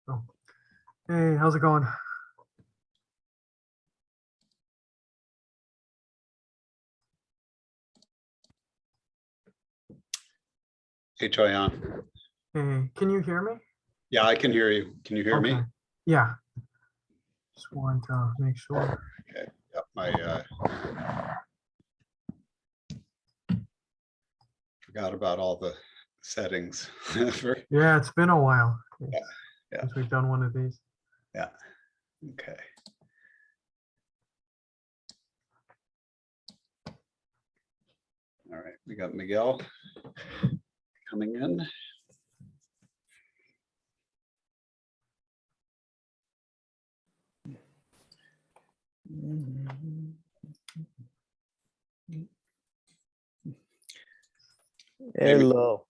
Oh. Hey, how's it going? Hey, Choyan. Hey, can you hear me? Yeah, I can hear you. Can you hear me? Yeah. Just want to make sure. Okay. Yep, my forgot about all the settings. Yeah, it's been a while Yeah, yeah. since we've done one of these. Yeah. Okay. All right, we got Miguel coming in. Hello.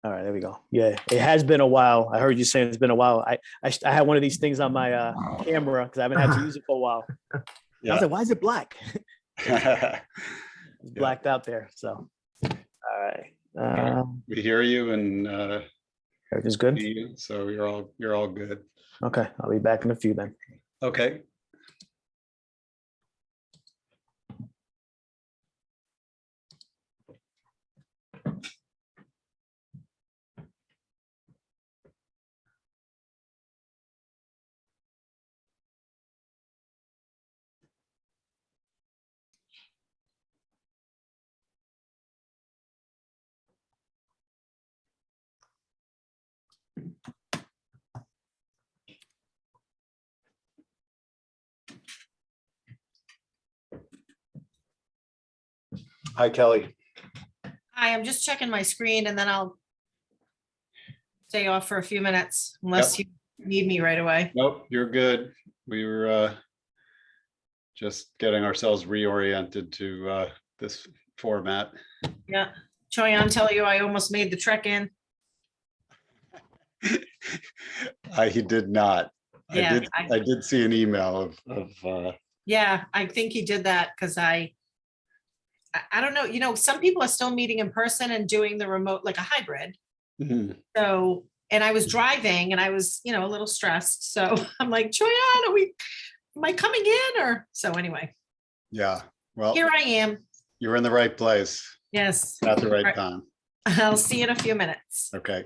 All right, there we go. Yeah, it has been a while. I heard you saying it's been a while. I had one of these things on my camera because I haven't had to use it for a while. Yeah. I was like, why is it black? Yeah. It's blacked out there. So, all right. We hear you and Everything's good. see you, so you're all good. Okay, I'll be back in a few then. Okay. Hi, Kelly. Hi, I'm just checking my screen and then I'll stay off for a few minutes unless you need me right away. Nope, you're good. We were just getting ourselves reoriented to this format. Yeah. Choyan, tell you I almost made the trek in. He did not. Yeah, I did see an email of Yeah, I think he did that because I don't know, some people are still meeting in person and doing the remote, like a hybrid. mhm. So, and I was driving and I was, a little stressed. So I'm like, Choyan, am I coming in or? So anyway, Yeah, well, here I am. you're in the right place Yes. at the right Right. time. I'll see you in a few minutes. Okay.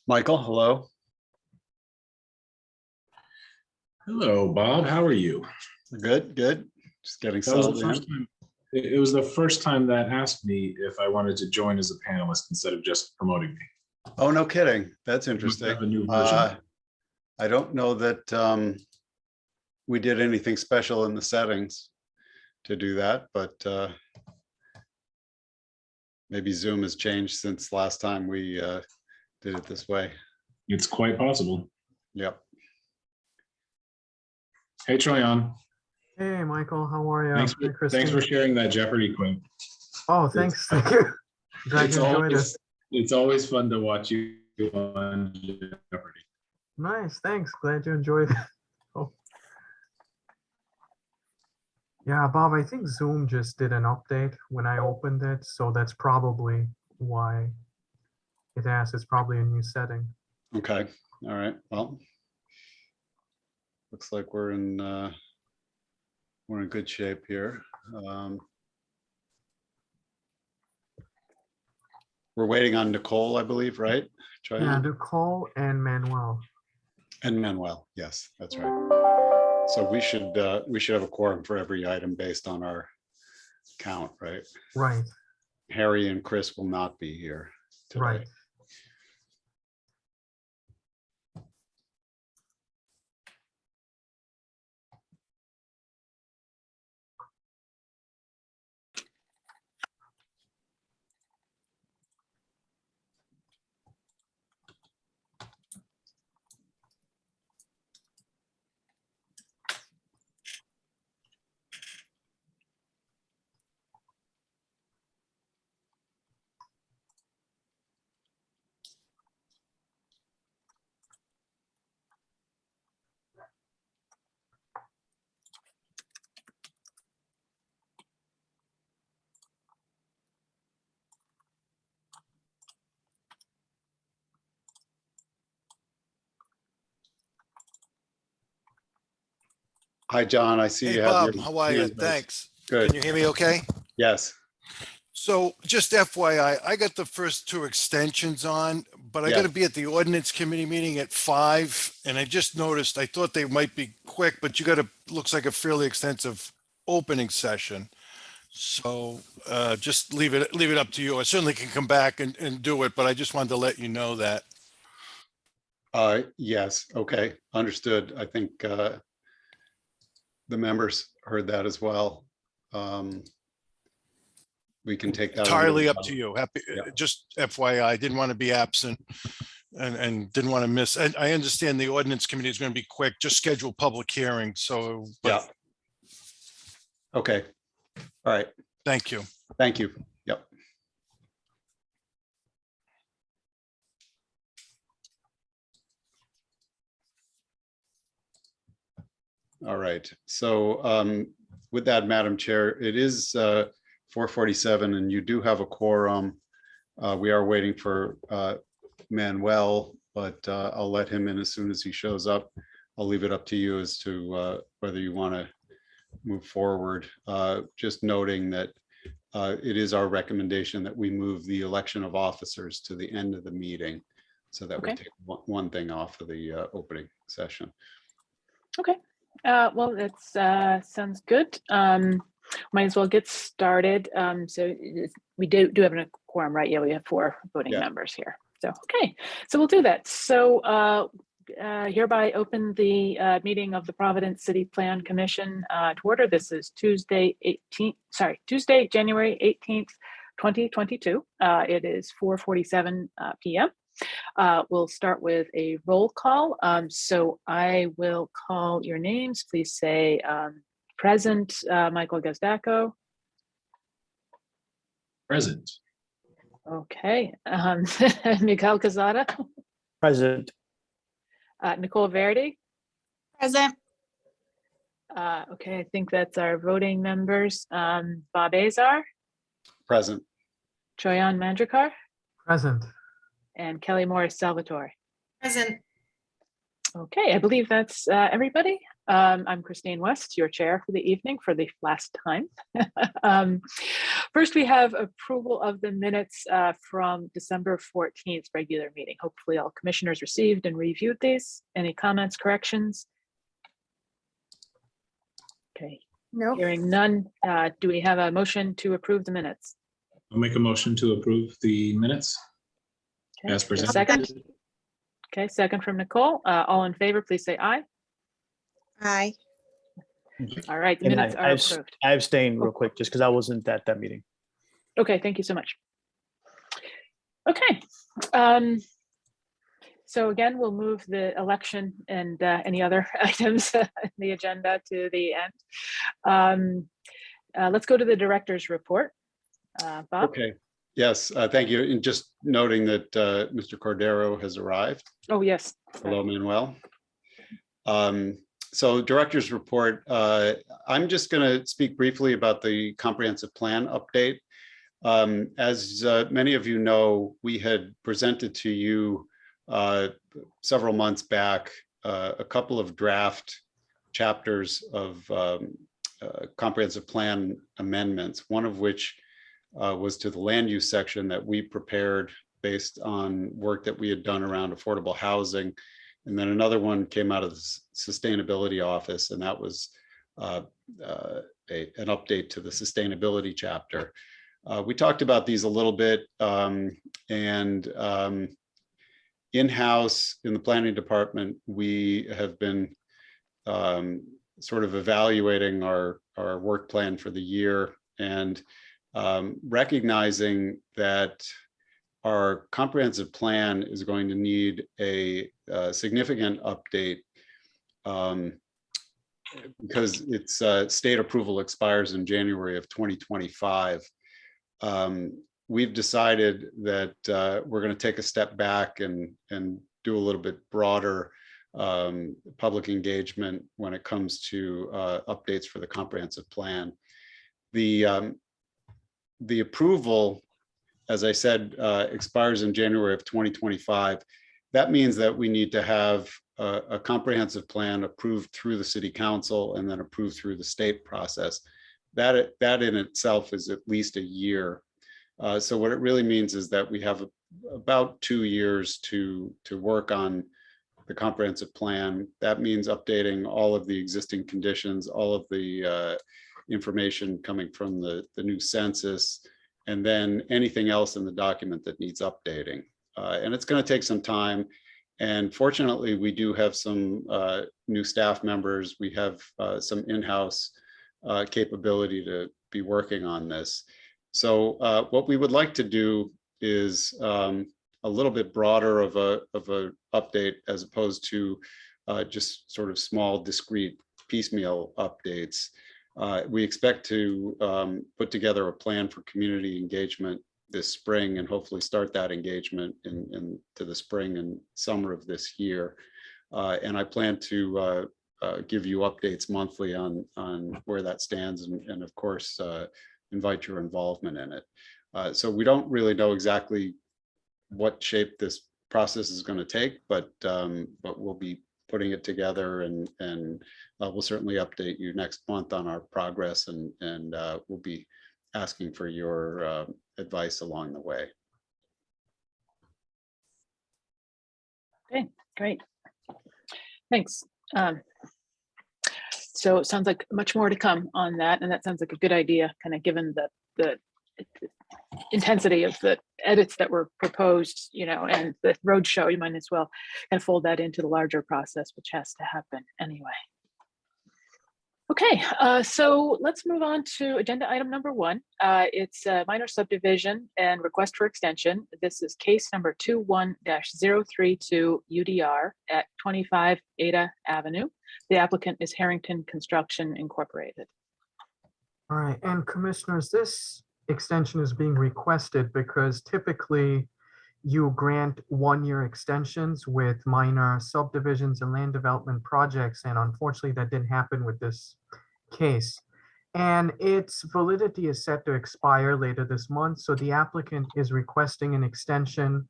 Michael, hello. Hello, Bob. How are you? Good, good. Just getting That was the settled first in. time. It was the first time that asked me if I wanted to join as a panelist instead of just promoting me. Oh, no kidding. That's You must interesting. have a new version. I don't know that we did anything special in the settings to do that, but maybe Zoom has changed since last time we did it this way. It's quite possible. Yep. Hey, Troyan. Hey, Michael, how are you? Thanks Hey, for, thanks for Christine. sharing that Jeopardy quiz. Oh, thanks. Thank you. Glad It's you enjoyed it. it's always fun to watch you on Jeopardy. Nice, thanks. Glad you enjoyed it. Oh. Yeah, Bob, I think Zoom just did an update when I opened it, so that's probably why it asked. It's probably a new setting. Okay. All right. Well, looks like we're in good shape here. We're waiting on Nicole, I believe, right? Yeah, Choyan? Nicole and Manuel. And Manuel. Yes, that's right. So we should have a quorum for every item based on our count, right? Right, Harry and Chris will not be here today. right. Hi, John. I see Hey, you have Bob, your how are you? hand raised. Thanks. Good. Can you hear me okay? Yes. So just FYI, I got the first two extensions on, but I Yeah. got to be at the ordinance committee meeting at 5. And I just noticed, I thought they might be quick, but you got looks like a fairly extensive opening session. So just leave it up to you. I certainly can come back and do it, but I just wanted to let you know that. Yes. Okay. Understood. I think the members heard that as well. We can take that. under Entirely up to you. Happy, Yeah. just FYI, I didn't want to be absent and didn't want to miss. And I understand the ordinance committee is going to be quick, just schedule public hearing. So, Yeah. but Okay. All right. thank you. Thank you. Yep. All right. So with that, Madam Chair, it is 4:47 and you do have a quorum. We are waiting for Manuel, but I'll let him in as soon as he shows up. I'll leave it up to you as to whether you want to move forward. Just noting that it is our recommendation that we move the election of officers to the end of the meeting so that we Okay. take one thing off of the opening session. Okay, well, it's sounds good. Might as well get started. We do have a quorum, right? Yeah, we have 4 voting Yeah. members here. So, okay, so we'll do that. So hereby open the meeting of the Providence City Plan Commission to order. This is Tuesday, January 18th, 2022. It is 4:47 p.m. We'll start with a roll call. So I will call your names. Please say present, Michael Gazdaco. Present. Okay. Miguel Cazada. President. Nicole Verdi. Present. Okay, I think that's our voting members. Bob Azar, Present. Choyan Mandrakar, Present. and Kelly Morris Salvatore. Present. Okay, I believe that's everybody. I'm Christine West, your chair for the evening for the last time. First, we have approval of the minutes from December 14th regular meeting. Hopefully all commissioners received and reviewed these. Any comments, corrections? Okay, No. hearing none. Do we have a motion to approve the minutes? I'll make a motion to approve the minutes Okay, as a presented. second. Okay, second from Nicole. All in favor, please say aye. Aye. All right, the And minutes are approved. I abstained real quick just because I wasn't at that meeting. Okay, thank you so much. Okay. So again, we'll move the election and any other items in the agenda to the end. Let's go to the director's report. Bob? Okay. Yes, thank you. And just noting that Mr. Cordero has arrived. Oh, yes. Hello, Manuel. So director's report, I'm just going to speak briefly about the comprehensive plan update. As many of you know, we had presented to you several months back a couple of draft chapters of comprehensive plan amendments, one of which was to the land use section that we prepared based on work that we had done around affordable housing. And then another one came out of the sustainability office, and that was an update to the sustainability chapter. We talked about these a little bit, and in-house in the planning department, we have been sort of evaluating our work plan for the year, and recognizing that our comprehensive plan is going to need a significant update because its state approval expires in January of 2025. We've decided that we're going to take a step back and do a little bit broader public engagement when it comes to updates for the comprehensive plan. The approval, as I said, expires in January of 2025. That means that we need to have a comprehensive plan approved through the city council and then approved through the state process. That in itself is at least a year. So what it really means is that we have about 2 years to work on the comprehensive plan. That means updating all of the existing conditions, all of the information coming from the new census, and then anything else in the document that needs updating. And it's going to take some time. And fortunately, we do have some new staff members. We have some in-house capability to be working on this. So what we would like to do is a little bit broader of a update as opposed to just sort of small, discrete, piecemeal updates. We expect to put together a plan for community engagement this spring and hopefully start that engagement into the spring and summer of this year. And I plan to give you updates monthly on where that stands and of course, invite your involvement in it. So we don't really know exactly what shape this process is going to take, but we'll be putting it together and we'll certainly update you next month on our progress and we'll be asking for your advice along the way. Okay, great. Thanks. So it sounds like much more to come on that, and that sounds like a good idea, kind of given the intensity of the edits that were proposed, and the roadshow. You might as well kind of fold that into the larger process, which has to happen anyway. Okay, so let's move on to agenda item number 1. It's a minor subdivision and request for extension. This is case number 21-032 UDR at 25 Ada Avenue. The applicant is Harrington Construction Incorporated. All right, and commissioners, this extension is being requested because typically you grant 1-year extensions with minor subdivisions and land development projects, and unfortunately that didn't happen with this case. And its validity is set to expire later this month, so the applicant is requesting an extension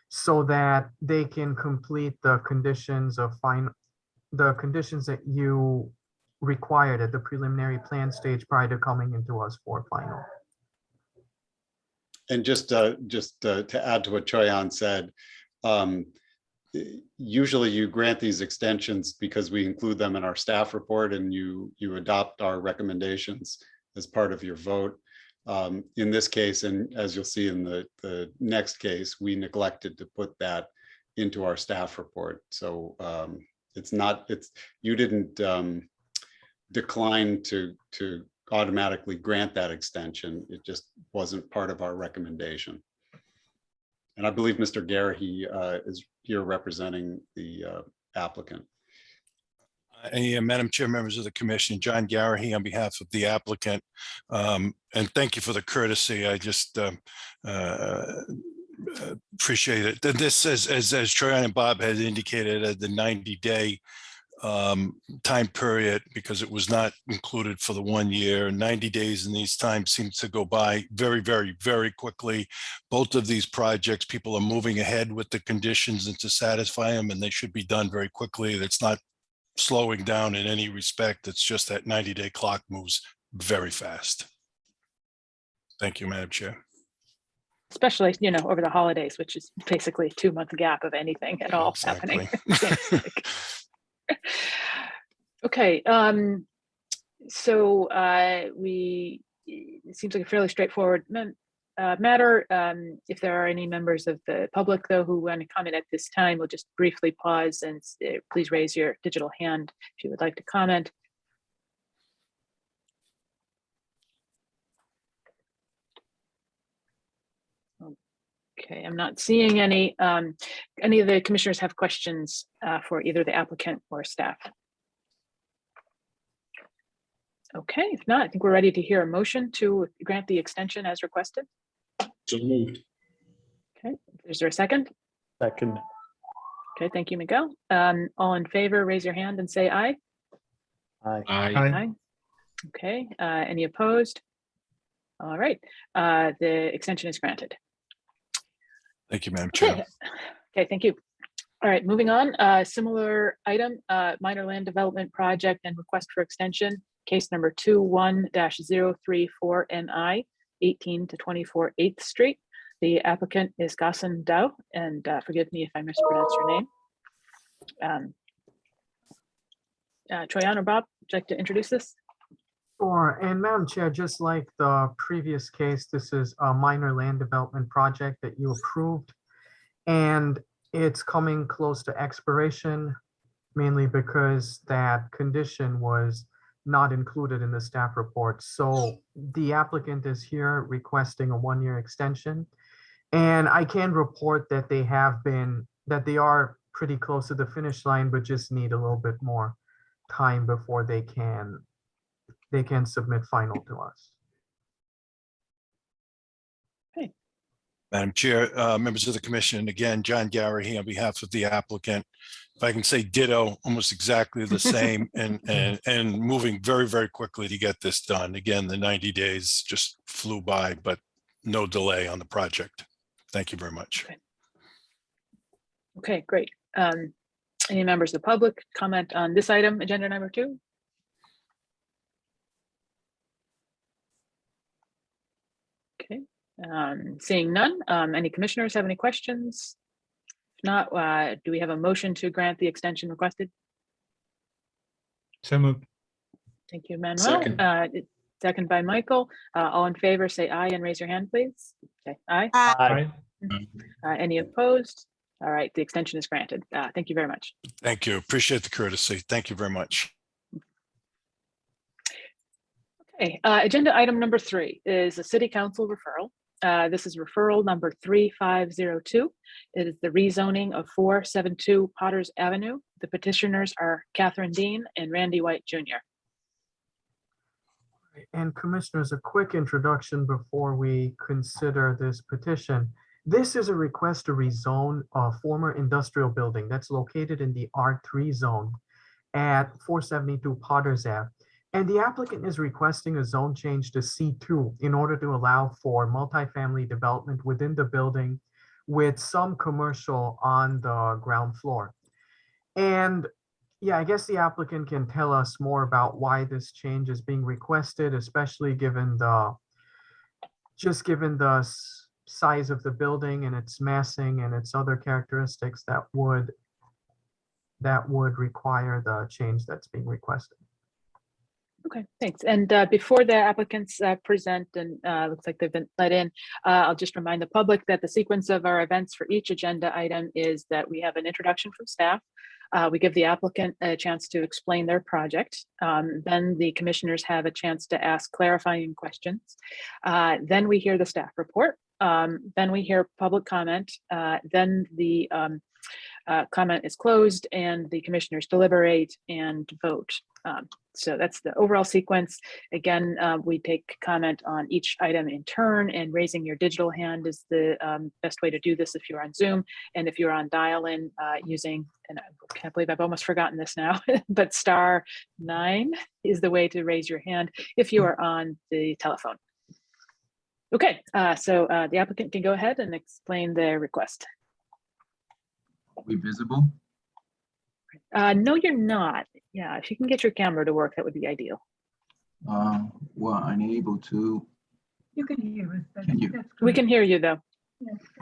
so that they can complete the conditions that you required at the preliminary plan stage prior to coming into us for final. And just to add to what Choyan said, usually you grant these extensions because we include them in our staff report and you adopt our recommendations as part of your vote. In this case, and as you'll see in the next case, we neglected to put that into our staff report. So you didn't decline to automatically grant that extension. It just wasn't part of our recommendation. And I believe Mr. Garrahy is here representing the applicant. Madam Chair, members of the commission, John Garrahy on behalf of the applicant. And thank you for the courtesy. I just appreciate it. This, as Troyan and Bob had indicated, the 90-day time period, because it was not included for the 1 year. 90 days in these times seems to go by very, very, very quickly. Both of these projects, people are moving ahead with the conditions and to satisfy them, and they should be done very quickly. That's not slowing down in any respect. It's just that 90-day clock moves very fast. Thank you, Madam Chair. Especially, over the holidays, which is basically a 2-month gap of anything at all happening. Okay, so it seems like a fairly straightforward matter. If there are any members of the public, though, who want to comment at this time, we'll just briefly pause and please raise your digital hand if you would like to comment. Okay, I'm not seeing any. Any of the commissioners have questions for either the applicant or staff? Okay, if not, I think we're ready to hear a motion to grant the extension as requested. So moved. Okay, is there a second? Second. Okay, thank you, Miguel. All in favor, raise your hand and say aye. Aye. Aye. Okay, any opposed? All right, the extension is granted. Thank you, Madam Chair. Okay. Okay, thank you. All right, moving on. Similar item, minor land development project and request for extension, case number 21-034 NI, 18 to 24 8th Street. The applicant is Gassen Dao, and forgive me if I mispronounce your name. Troyan or Bob, would you like to introduce this? Sure, and Madam Chair, just like the previous case, this is a minor land development project that you approved, and it's coming close to expiration, mainly because that condition was not included in the staff report. So the applicant is here requesting a 1-year extension, and I can report that they are pretty close to the finish line, but just need a little bit more time before they can submit final to us. Madam Chair, members of the commission, again, John Garrahy on behalf of the applicant. If I can say ditto, almost exactly the same, and moving very, very quickly to get this done. Again, the 90 days just flew by, but no delay on the project. Thank you very much. Okay, great. Any members of the public comment on this item, agenda number 2? Okay, seeing none. Any commissioners have any questions? If not, do we have a motion to grant the extension requested? So moved. Thank you, Manuel. Second. Second by Michael. All in favor, say aye and raise your hand, please. Okay, aye. Aye. Any opposed? All right, the extension is granted. Thank you very much. Thank you. Appreciate the courtesy. Thank you very much. Okay, agenda item number 3 is a city council referral. This is referral number 3502. It is the rezoning of 472 Potters Avenue. The petitioners are Catherine Dean and Randy White Jr. And Commissioners, a quick introduction before we consider this petition. This is a request to rezone a former industrial building that's located in the R3 zone at 472 Potters Ave. And the applicant is requesting a zone change to C2 in order to allow for multifamily development within the building with some commercial on the ground floor. And yeah, I guess the applicant can tell us more about why this change is being requested, especially given the size of the building and its massing and its other characteristics that would require the change that's being requested. Okay, thanks. And before the applicants present, and looks like they've been let in, I'll just remind the public that the sequence of our events for each agenda item is that we have an introduction from staff. We give the applicant a chance to explain their project. Then the commissioners have a chance to ask clarifying questions. Then we hear the staff report. Then we hear public comment. Then the comment is closed and the commissioners deliberate and vote. So that's the overall sequence. Again, we take comment on each item in turn, and raising your digital hand is the best way to do this if you're on Zoom. And if you're on dial-in using, and I can't believe I've almost forgotten this now, but *9 is the way to raise your hand if you are on the telephone. Okay, so the applicant can go ahead and explain their request. Are we visible? No, you're not. Yeah, if you can get your camera to work, that would be ideal. Well, unable to. You can hear us. Can you? We can hear you though.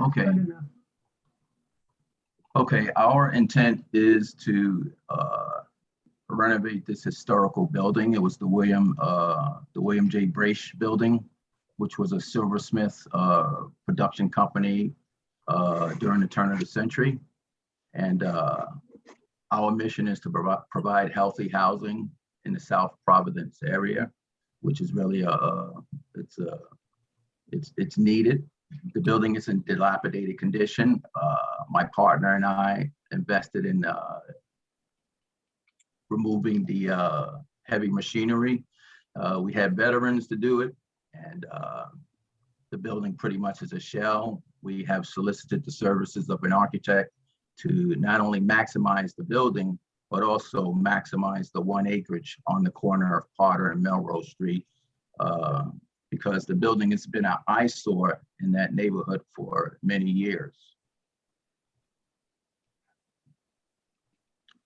Okay. Okay, our intent is to renovate this historical building. It was the William J. Brace building, which was a silversmith production company during the turn of the century. And our mission is to provide healthy housing in the South Providence area, which is really it's needed. The building is in dilapidated condition. My partner and I invested in removing the heavy machinery. We had veterans to do it, and the building pretty much is a shell. We have solicited the services of an architect to not only maximize the building, but also maximize the 1 acreage on the corner of Potter and Melrose Street, because the building has been an eyesore in that neighborhood for many years.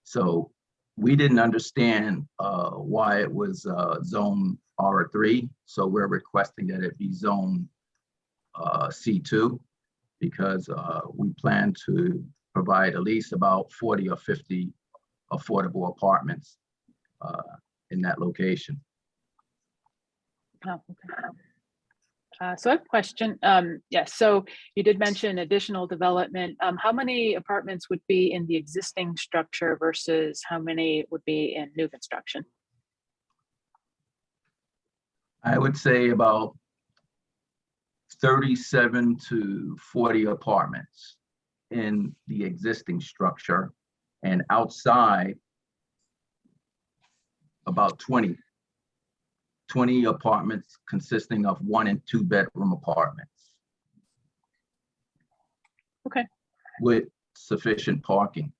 So we didn't understand why it was zone R3. So we're requesting that it be zone C2, because we plan to provide at least about 40 or 50 affordable apartments in that location. Oh, okay. So I have a question. Yes, so you did mention additional development. How many apartments would be in the existing structure versus how many would be in new construction? I would say about 37 to 40 apartments in the existing structure, and outside about 20 apartments consisting of 1 and 2 bedroom apartments. Okay. With sufficient parking.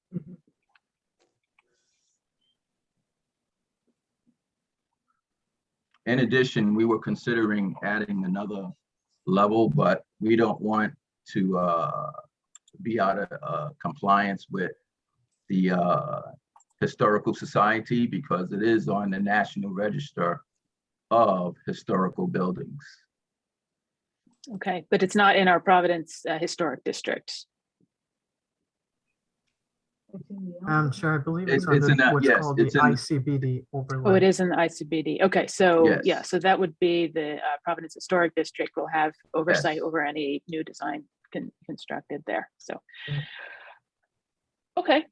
In addition, we were considering adding another level, but we don't want to be out of compliance with the Historical Society, because it is on the National Register of Historical Buildings. Okay, but it's not in our Providence Historic District. Chair, I believe It's it's under in that, what's yes, called the it's in, ICBD overlay. Oh, it is in the ICBD. Okay, so yeah, Yes. so that would be the Providence Historic District will have oversight Yes. over any new design constructed there. So, Yeah. okay,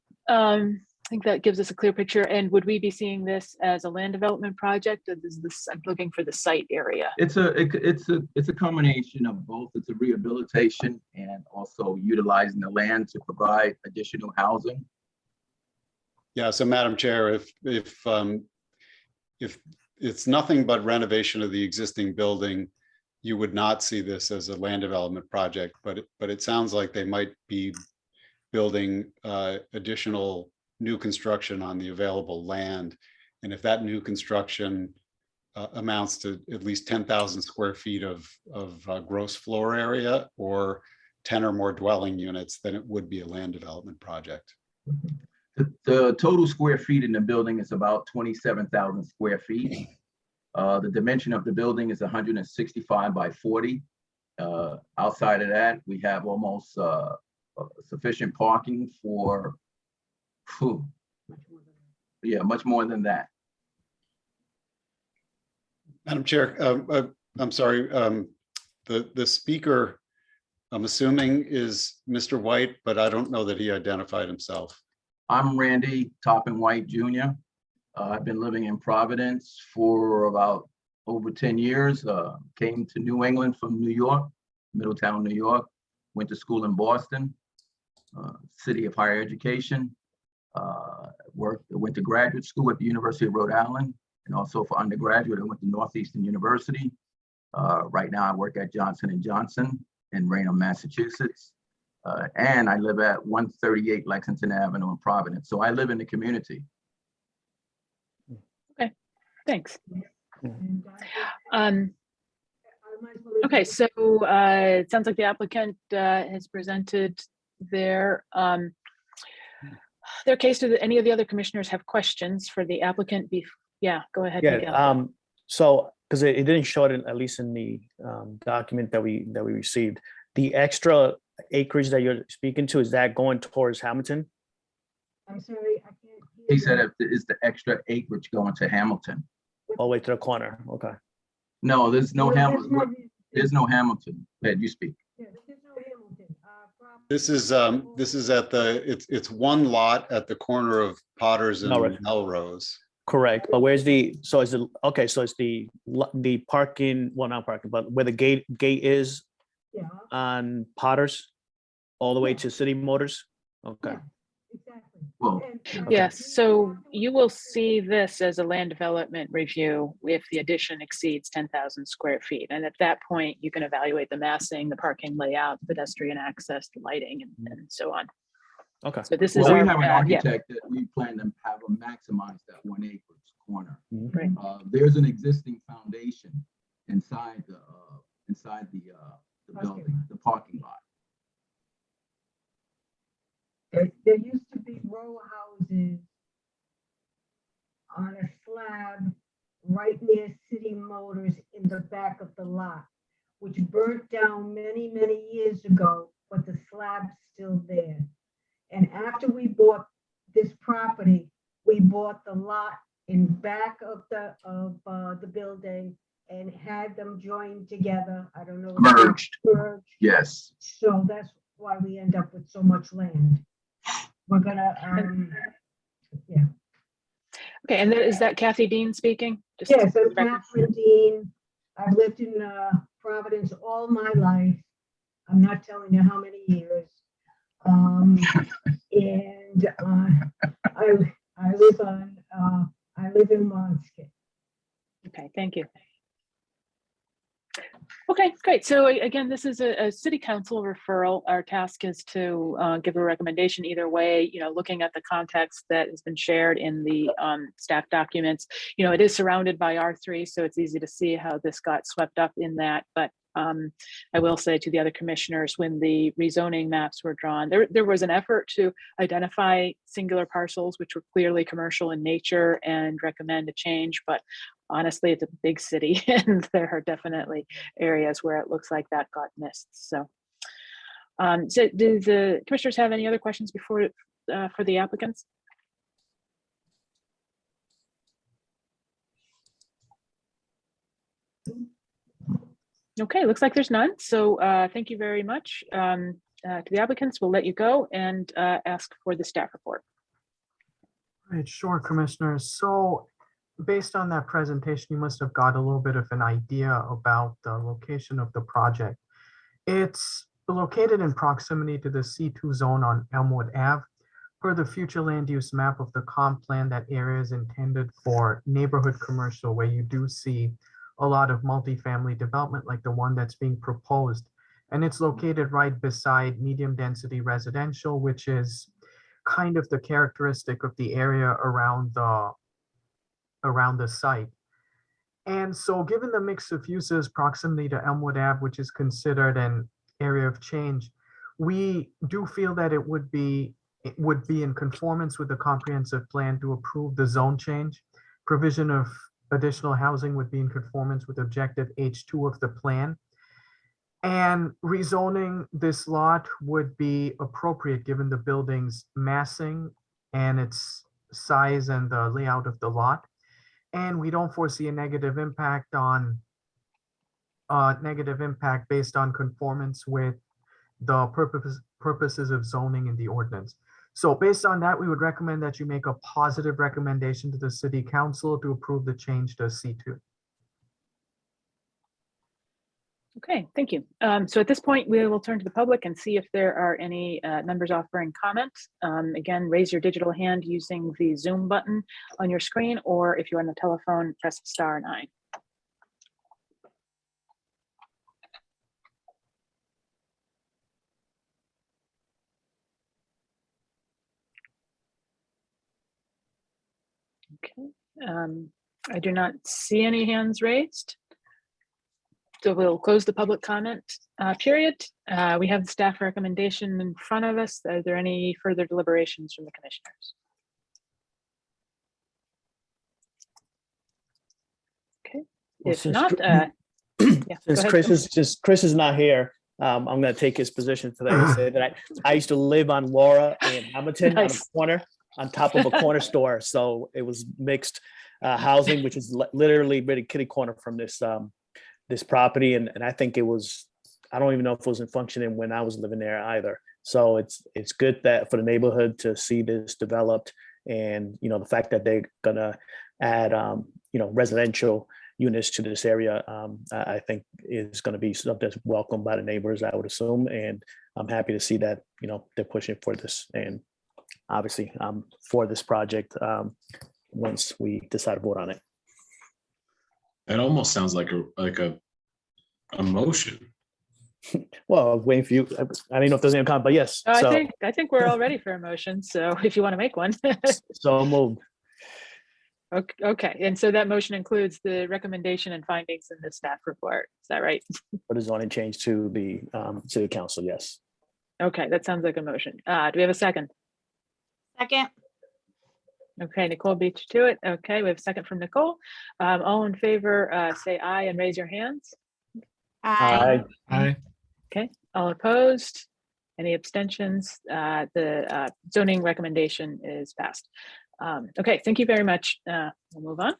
I think that gives us a clear picture. And would we be seeing this as a land development project? Or is this, I'm looking for the site area. it's a combination of both. It's a rehabilitation and also utilizing the land to provide additional housing. Yeah, so Madam Chair, if it's nothing but renovation of the existing building, you would not see this as a land development project, but it sounds like they might be building additional new construction on the available land. And if that new construction amounts to at least 10,000 square feet of gross floor area or 10 or more dwelling units, then it would be a land development project. The total square feet in the building is about 27,000 square feet. The dimension of the building is 165 by 40. Outside of that, we have almost sufficient parking for, much more than that. Madam Chair, I'm sorry, the speaker, I'm assuming is Mr. White, but I don't know that he identified himself. I'm Randy Toppin White Jr. I've been living in Providence for about over 10 years. Came to New England from New York, Middletown, New York. Went to school in Boston, city of higher education. Went to graduate school at the University of Rhode Island, and also for undergraduate, I went to Northeastern University. Right now, I work at Johnson & Johnson in Raynham, Massachusetts. And I live at 138 Lexington Avenue in Providence. So I live in the community. Okay, thanks. Okay, so it sounds like the applicant has presented their case. Do any of the other commissioners have questions for the applicant? Yeah, go ahead. Miguel. Yeah, so because it didn't show it at least in the document that we received, the extra acreage that you're speaking to, is that going towards Hamilton? I'm sorry, I can't hear He you. said it's the extra acreage going to Hamilton. All the way to the corner, okay. No, there's no there's Hamilton. There's no Hamilton. Ed, you speak. Yeah, there's no Hamilton. This is at it's one lot at the corner of Potters and Melrose. Melrose. Correct, but where's so it's the parking, well, not parking, but where the gate is Yeah, on Potters, all the way to City Motors? Okay, yeah, exactly. Well, And- Yes, so you will see this as a land development review if the addition exceeds 10,000 square feet. And at that point, you can evaluate the massing, the parking layout, pedestrian access, the lighting, and so on. okay. So this is well, we our, have an yeah, architect that we plan to have him maximize that 1 acre corner. right. There's an existing foundation inside the building, the parking lot. There used to be row houses on a slab right near City Motors in the back of the lot, which burnt down many, many years ago, but the slab's still there. And after we bought this property, we bought the lot in back of the building and had them joined together. I don't know. Merged. Merged. Yes. So that's why we end up with so much land. We're gonna, yeah. Okay, and is that Kathy Dean speaking? Just Yes, for I'm the record. Catherine Dean. I've lived in Providence all my life. I'm not telling you how many years. And I live in Montague. Okay, thank you. Okay, great. So again, this is a city council referral. Our task is to give a recommendation either way, looking at the context that has been shared in the staff documents. It is surrounded by R3, so it's easy to see how this got swept up in that. But I will say to the other commissioners, when the rezoning maps were drawn, there was an effort to identify singular parcels which were clearly commercial in nature and recommend a change. But honestly, it's a big city and there are definitely areas where it looks like that got missed. So, so do the commissioners have any other questions before for the applicants? Okay, looks like there's none. So thank you very much to the applicants. We'll let you go and ask for the staff report. Right, sure, Commissioners. So based on that presentation, you must have got a little bit of an idea about the location of the project. It's located in proximity to the C2 zone on Elmwood Ave. Per the future land use map of the comp plan, that area is intended for neighborhood commercial, where you do see a lot of multifamily development like the one that's being proposed. And it's located right beside medium density residential, which is kind of the characteristic of the area around the site. And so given the mix of uses, proximity to Elmwood Ave, which is considered an area of change, we do feel that it would be in conformance with the comprehensive plan to approve the zone change. Provision of additional housing would be in conformance with objective H2 of the plan. And rezoning this lot would be appropriate given the building's massing and its size and the layout of the lot. And we don't foresee a negative impact based on conformance with the purposes of zoning in the ordinance. So based on that, we would recommend that you make a positive recommendation to the city council to approve the change to C2. Okay, thank you. So at this point, we will turn to the public and see if there are any members offering comments. Again, raise your digital hand using the Zoom button on your screen, or if you're on the telephone, press *9. Okay, I do not see any hands raised. So we'll close the public comment period. We have the staff recommendation in front of us. Are there any further deliberations from the commissioners? Okay, Well, if since not, Chris- yeah, Since go ahead. Chris is not here, I'm going to take his position today and say that I used to live on Laura and Hamilton on a Nice. corner on top of a corner store. So it was mixed housing, which is literally really kitty corner from this property. And I think it was, I don't even know if it was in functioning when I was living there either. So it's good that for the neighborhood to see this developed, and, you know, the fact that they're going to add, you know, residential units to this area, I think is going to be something that's welcomed by the neighbors, I would assume. And I'm happy to see that, you know, they're pushing for this, and obviously for this project once we decide to vote on it. It almost sounds like a motion. Well, I was waiting for you. I don't know if there's any comment, but yes. So, I think we're all ready for a motion. So if you want to make one. so moved. Okay, and so that motion includes the recommendation and findings in the staff report. Is that right? For the zoning change to the city council, yes. Okay, that sounds like a motion. Do we have a second? Second. Okay, Nicole beat you to it. Okay, we have a second from Nicole. All in favor, say aye and raise your hands. Aye. Aye. Okay, all opposed? Any abstentions? The zoning recommendation is passed. Okay, thank you very much. We'll move on.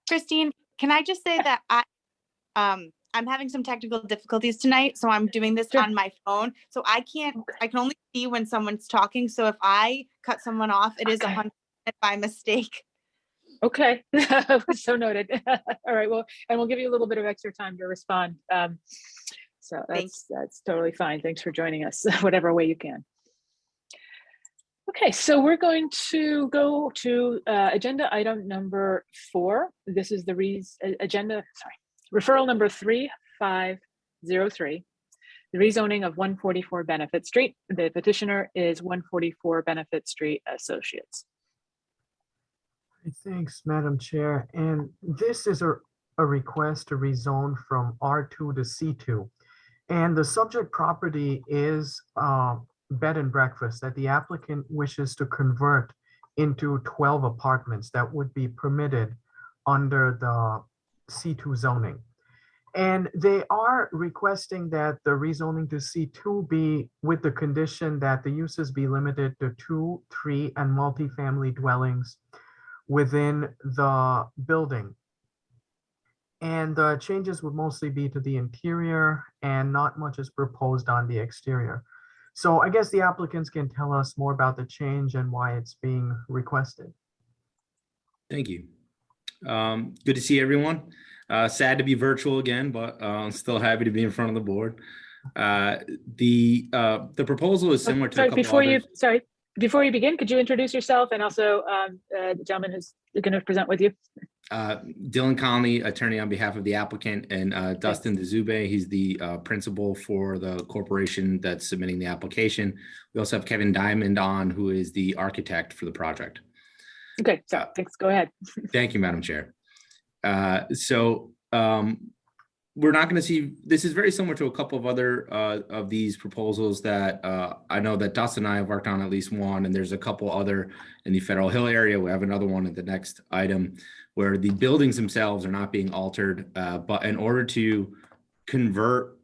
Christine, can I just say that I'm having some technical difficulties tonight, so I'm doing this Sure. on my phone. So I can only see when someone's talking. So if I cut someone off, it is Okay. 100% by mistake. Okay, so noted. All right, well, and we'll give you a little bit of extra time to respond. So that's totally fine. Thanks for joining us, whatever way you can. Okay, so we're going to go to agenda item number 4. This is the referral number 3503. The rezoning of 144 Benefit Street. The petitioner is 144 Benefit Street Associates. Thanks, Madam Chair. And this is a request to rezone from R2 to C2. And the subject property is bed and breakfast that the applicant wishes to convert into 12 apartments that would be permitted under the C2 zoning. And they are requesting that the rezoning to C2 be with the condition that the uses be limited to 2, 3, and multifamily dwellings within the building. And the changes would mostly be to the interior and not much is proposed on the exterior. So I guess the applicants can tell us more about the change and why it's being requested. Thank you. Good to see everyone. Sad to be virtual again, but I'm still happy to be in front of the board. The proposal is similar to a Sorry, couple before you, others. sorry, before you begin, could you introduce yourself and also the gentleman who's going to present with you? Dylan Conley, attorney on behalf of the applicant, and Dustin DeZube, he's the principal for the corporation that's submitting the application. We also have Kevin Diamond on, who is the architect for the project. Okay, so thanks, go ahead. Thank you, Madam Chair. We're not going to see, this is very similar to a couple of other of these proposals that I know that Dustin and I have worked on at least one, and there's a couple other in the Federal Hill area. We have another one at the next item where the buildings themselves are not being altered, but in order to convert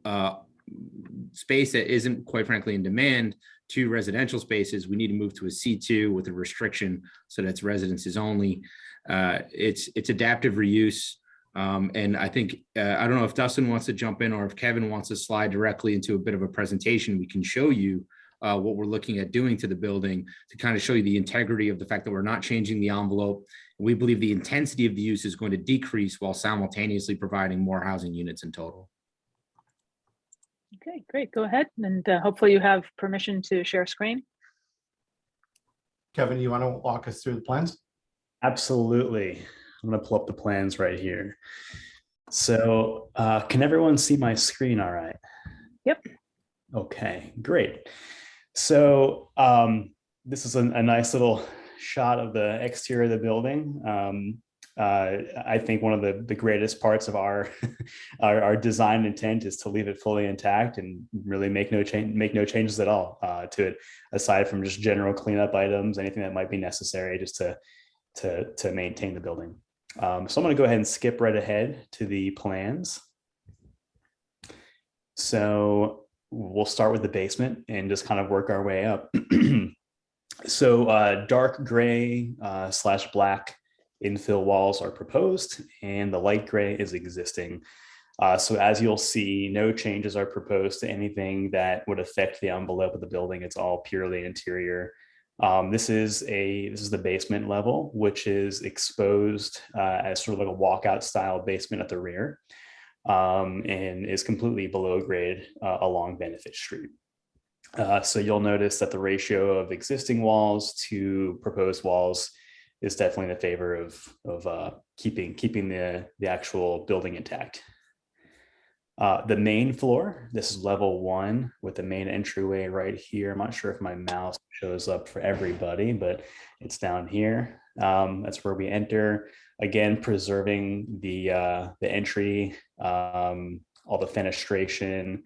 space that isn't quite frankly in demand to residential spaces, we need to move to a C2 with a restriction so that's residences only. It's adaptive reuse. And I think, I don't know if Dustin wants to jump in or if Kevin wants to slide directly into a bit of a presentation. We can show you what we're looking at doing to the building to kind of show you the integrity of the fact that we're not changing the envelope. We believe the intensity of the use is going to decrease while simultaneously providing more housing units in total. Okay, great, go ahead. And hopefully you have permission to share screen. Kevin, you want to walk us through the plans? Absolutely. I'm going to pull up the plans right here. So can everyone see my screen all right? Yep. Okay, great. So this is a nice little shot of the exterior of the building. I think one of the greatest parts of our our design intent is to leave it fully intact and really make no changes at all to it, aside from just general cleanup items, anything that might be necessary just to maintain the building. So I'm going to go ahead and skip right ahead to the plans. So we'll start with the basement and just kind of work our way up. So dark gray / black infill walls are proposed and the light gray is existing. So as you'll see, no changes are proposed to anything that would affect the envelope of the building. It's all purely interior. This is the basement level, which is exposed as sort of like a walkout style basement at the rear, and is completely below grade along Benefit Street. So you'll notice that the ratio of existing walls to proposed walls is definitely in the favor of keeping the actual building intact. The main floor, this is level 1 with the main entryway right here. I'm not sure if my mouse shows up for everybody, but it's down here. That's where we enter. Again, preserving the entry, all the fenestration,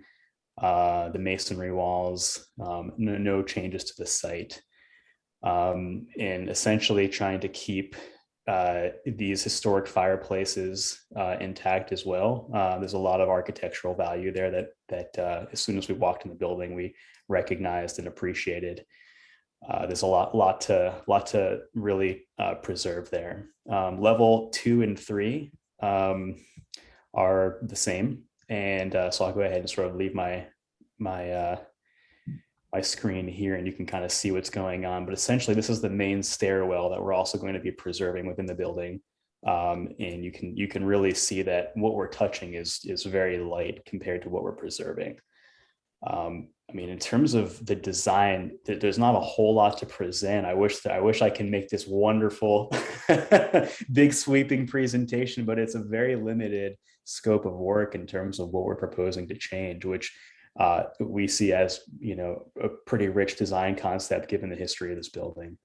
the masonry walls, no changes to the site. And essentially trying to keep these historic fireplaces intact as well. There's a lot of architectural value there that as soon as we walked in the building, we recognized and appreciated. There's a lot to really preserve there. Level 2 and 3 are the same, and so I'll go ahead and sort of leave my screen here and you can kind of see what's going on. But essentially this is the main stairwell that we're also going to be preserving within the building. And you can really see that what we're touching is very light compared to what we're preserving. I mean, in terms of the design, there's not a whole lot to present. I wish I can make this wonderful big sweeping presentation, but it's a very limited scope of work in terms of what we're proposing to change, which we see as, you know, a pretty rich design concept given the history of this building.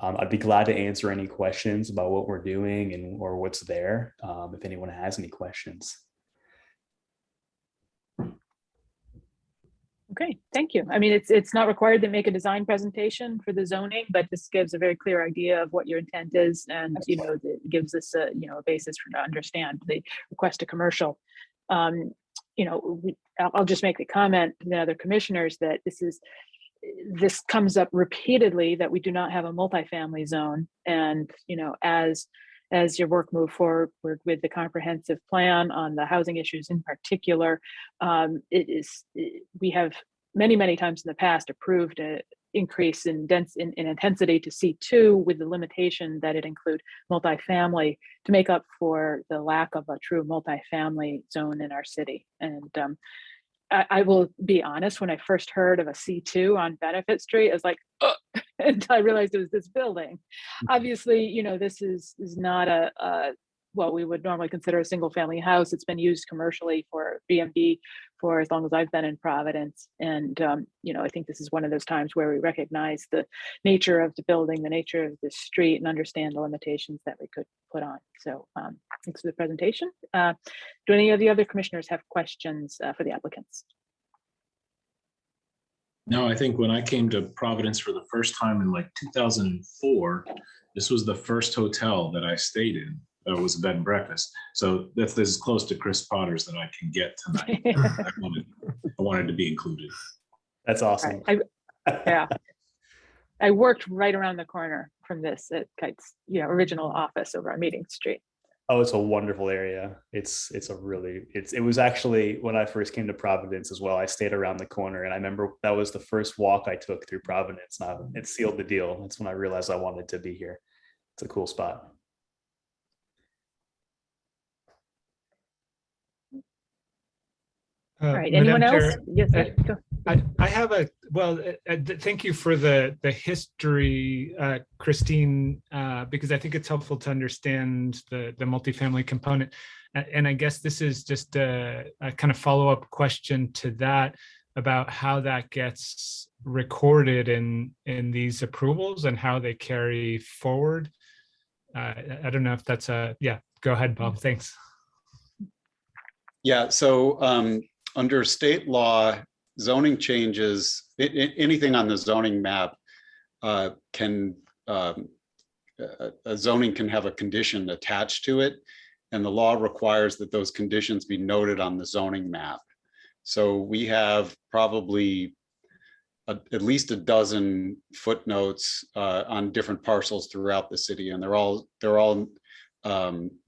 I'd be glad to answer any questions about what we're doing or what's there, if anyone has any questions. Okay, thank you. I mean, it's not required to make a design presentation for the zoning, but this gives a very clear idea of what your intent is, and you know, it gives us a a basis for to understand the request to commercial. You know, I'll just make the comment to the other commissioners that this comes up repeatedly, that we do not have a multifamily zone. And, you know, as your work move forward with the comprehensive plan on the housing issues in particular, we have many times in the past approved a increase in intensity to C2 with the limitation that it include multifamily to make up for the lack of a true multifamily zone in our city. And I will be honest, when I first heard of a C2 on Benefit Street, I was like, oh, until I realized it was this building. Obviously, you know, this is not what we would normally consider a single family house. It's been used commercially for B&B for as long as I've been in Providence. And, you know, I think this is one of those times where we recognize the nature of the building, the nature of the street, and understand the limitations that we could put on. So thanks for the presentation. Do any of the other commissioners have questions for the applicants? No, I think when I came to Providence for the first time in like 2004, this was the first hotel that I stayed in. It was a bed and breakfast. So that's as close to Chris Potter's that I can get tonight. I wanted to be included. That's awesome. Yeah. I worked right around the corner from this at Kite's, you know, original office over on Meeting Street. Oh, it's a wonderful area. It was actually when I first came to Providence as well. I stayed around the corner, and I remember that was the first walk I took through Providence. It sealed the deal. That's when I realized I wanted to be here. It's a cool spot. All right, anyone else? Yes, go. I have thank you for the history, Christine, because I think it's helpful to understand the multifamily component. And I guess this is just a kind of follow-up question to that about how that gets recorded in these approvals and how they carry forward. I don't know if that's yeah, go ahead, Bob, thanks. Yeah, so under state law, zoning changes, anything on the zoning map a zoning can have a condition attached to it, and the law requires that those conditions be noted on the zoning map. So we have probably at least a dozen footnotes on different parcels throughout the city, and they're all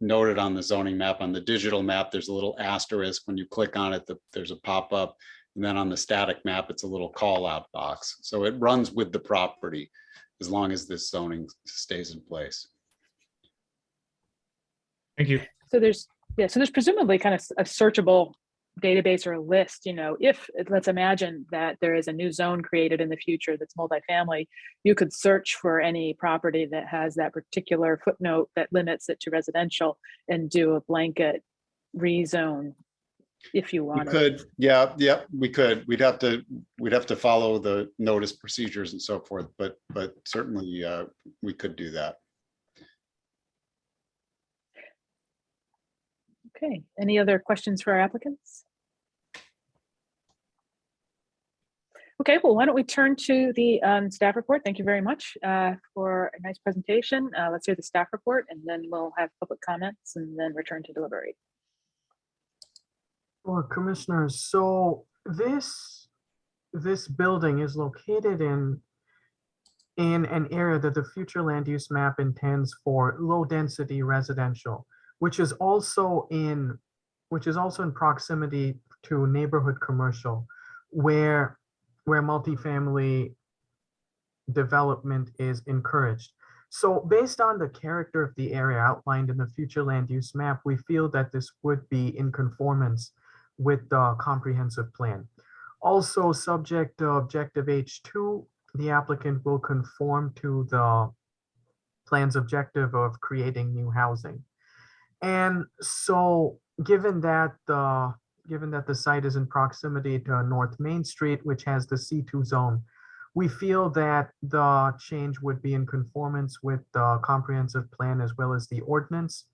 noted on the zoning map. On the digital map, there's a little asterisk. When you click on it, there's a pop-up. And then on the static map, it's a little call-out box. So it runs with the property as long as this zoning stays in place. Thank you. So there's presumably kind of a searchable database or a list, you know, if let's imagine that there is a new zone created in the future that's multifamily, you could search for any property that has that particular footnote that limits it to residential and do a blanket rezone if you wanted. We could, yeah, we could. We'd have to follow the notice procedures and so forth, but certainly we could do that. Okay, any other questions for our applicants? Okay, well, why don't we turn to the staff report? Thank you very much for a nice presentation. Let's hear the staff report, and then we'll have public comments and then return to deliberate. Well, commissioners, so this building is located in an area that the future land use map intends for low density residential, which is also in proximity to neighborhood commercial, where multifamily development is encouraged. So based on the character of the area outlined in the future land use map, we feel that this would be in conformance with the comprehensive plan. Also, subject to objective H2, the applicant will conform to the plan's objective of creating new housing. And so given that the site is in proximity to North Main Street, which has the C2 zone, we feel that the change would be in conformance with the comprehensive plan as well as the ordinance.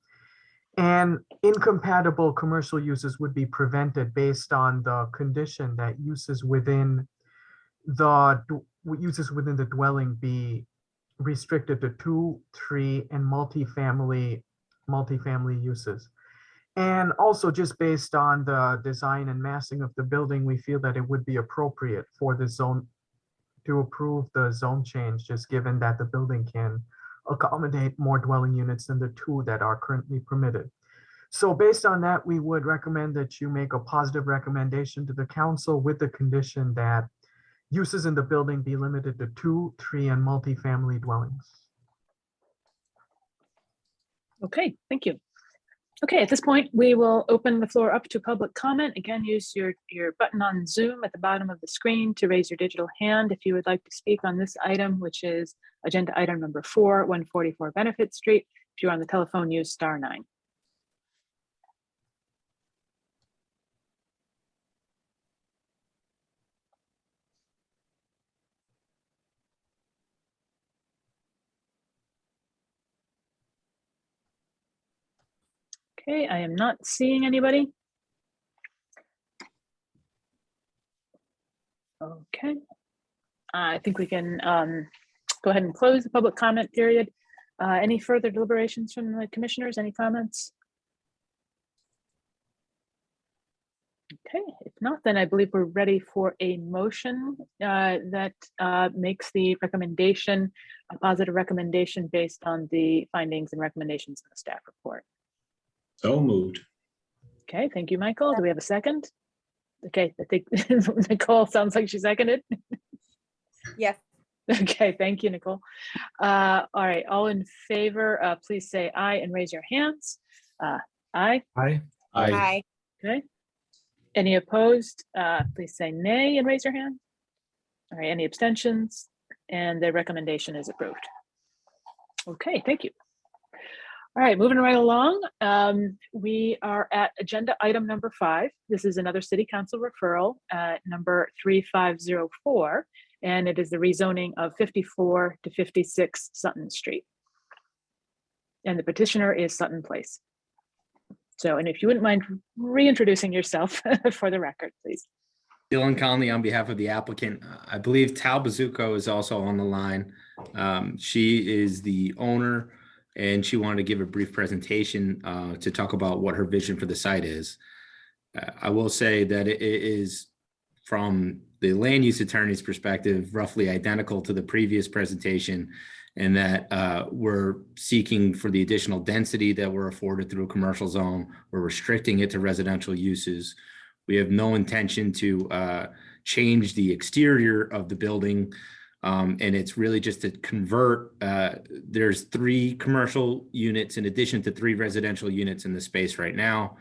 And incompatible commercial uses would be prevented based on the condition that uses within the dwelling be restricted to 2, 3, and multifamily uses. And also just based on the design and massing of the building, we feel that it would be appropriate for the zone to approve the zone change, just given that the building can accommodate more dwelling units than the 2 that are currently permitted. So based on that, we would recommend that you make a positive recommendation to the council with the condition that uses in the building be limited to 2, 3, and multifamily dwellings. Okay, thank you. Okay, at this point, we will open the floor up to public comment. Again, use your button on Zoom at the bottom of the screen to raise your digital hand if you would like to speak on this item, which is agenda item number 4, 144 Benefit Street. If you're on the telephone, use *9. Okay, I am not seeing anybody. Okay, I think we can go ahead and close the public comment period. Any further deliberations from the commissioners? Any comments? Okay, if not, then I believe we're ready for a motion that makes the recommendation a positive recommendation based on the findings and recommendations in the staff report. So moved. Okay, thank you, Michael. Do we have a second? Okay, I think Nicole sounds like she seconded. Yes. Okay, thank you, Nicole. All right, all in favor, please say aye and raise your hands. Aye. Aye. Hi. Okay. Any opposed? Please say nay and raise your hand. All right, any abstentions? And the recommendation is approved. Okay, thank you. All right, moving right along. We are at agenda item number 5. This is another city council referral, number 3504, and it is the rezoning of 54 to 56 Sutton Street. And the petitioner is Sutton Place. So, and if you wouldn't mind reintroducing yourself for the record, please. Dylan Conley on behalf of the applicant. I believe Tal Bazuko is also on the line. She is the owner, and she wanted to give a brief presentation to talk about what her vision for the site is. I will say that it is, from the land use attorney's perspective, roughly identical to the previous presentation, and that we're seeking for the additional density that we're afforded through a commercial zone. We're restricting it to residential uses. We have no intention to change the exterior of the building. And it's really just to convert, there's 3 commercial units in addition to 3 residential units in the space right now.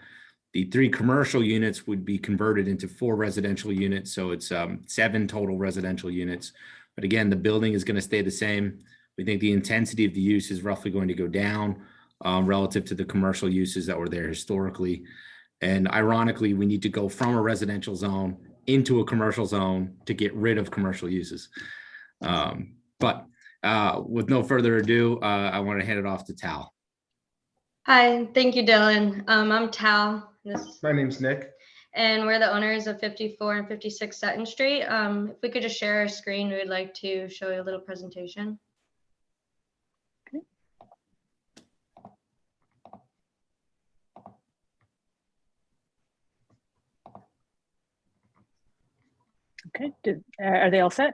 The 3 commercial units would be converted into 4 residential units. So it's 7 total residential units. But again, the building is going to stay the same. We think the intensity of the use is roughly going to go down relative to the commercial uses that were there historically. And ironically, we need to go from a residential zone into a commercial zone to get rid of commercial uses. But with no further ado, I want to hand it off to Tal. Hi, thank you, Dylan. I'm Tal. My name's Nick. And we're the owners of 54 and 56 Sutton Street. If we could just share our screen, we would like to show you a little presentation. Okay, are they all set?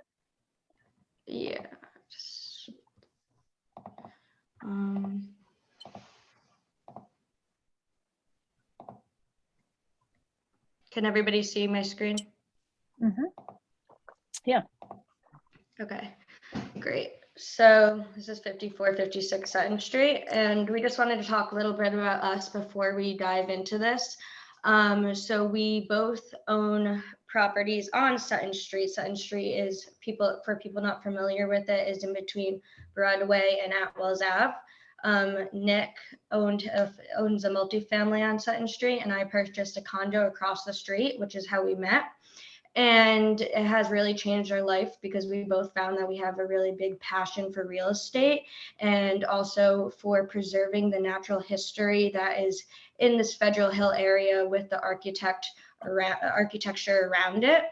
Yeah. Can everybody see my screen? Mm-hmm. Yeah. Okay, great. So this is 5456 Sutton Street, and we just wanted to talk a little bit about us before we dive into this. So we both own properties on Sutton Street. Sutton Street is, for people not familiar with it, is in between Broadway and Atwells Ave. Nick owns a multifamily on Sutton Street, and I purchased a condo across the street, which is how we met. And it has really changed our life because we both found that we have a really big passion for real estate and also for preserving the natural history that is in this Federal Hill area with the architecture around it.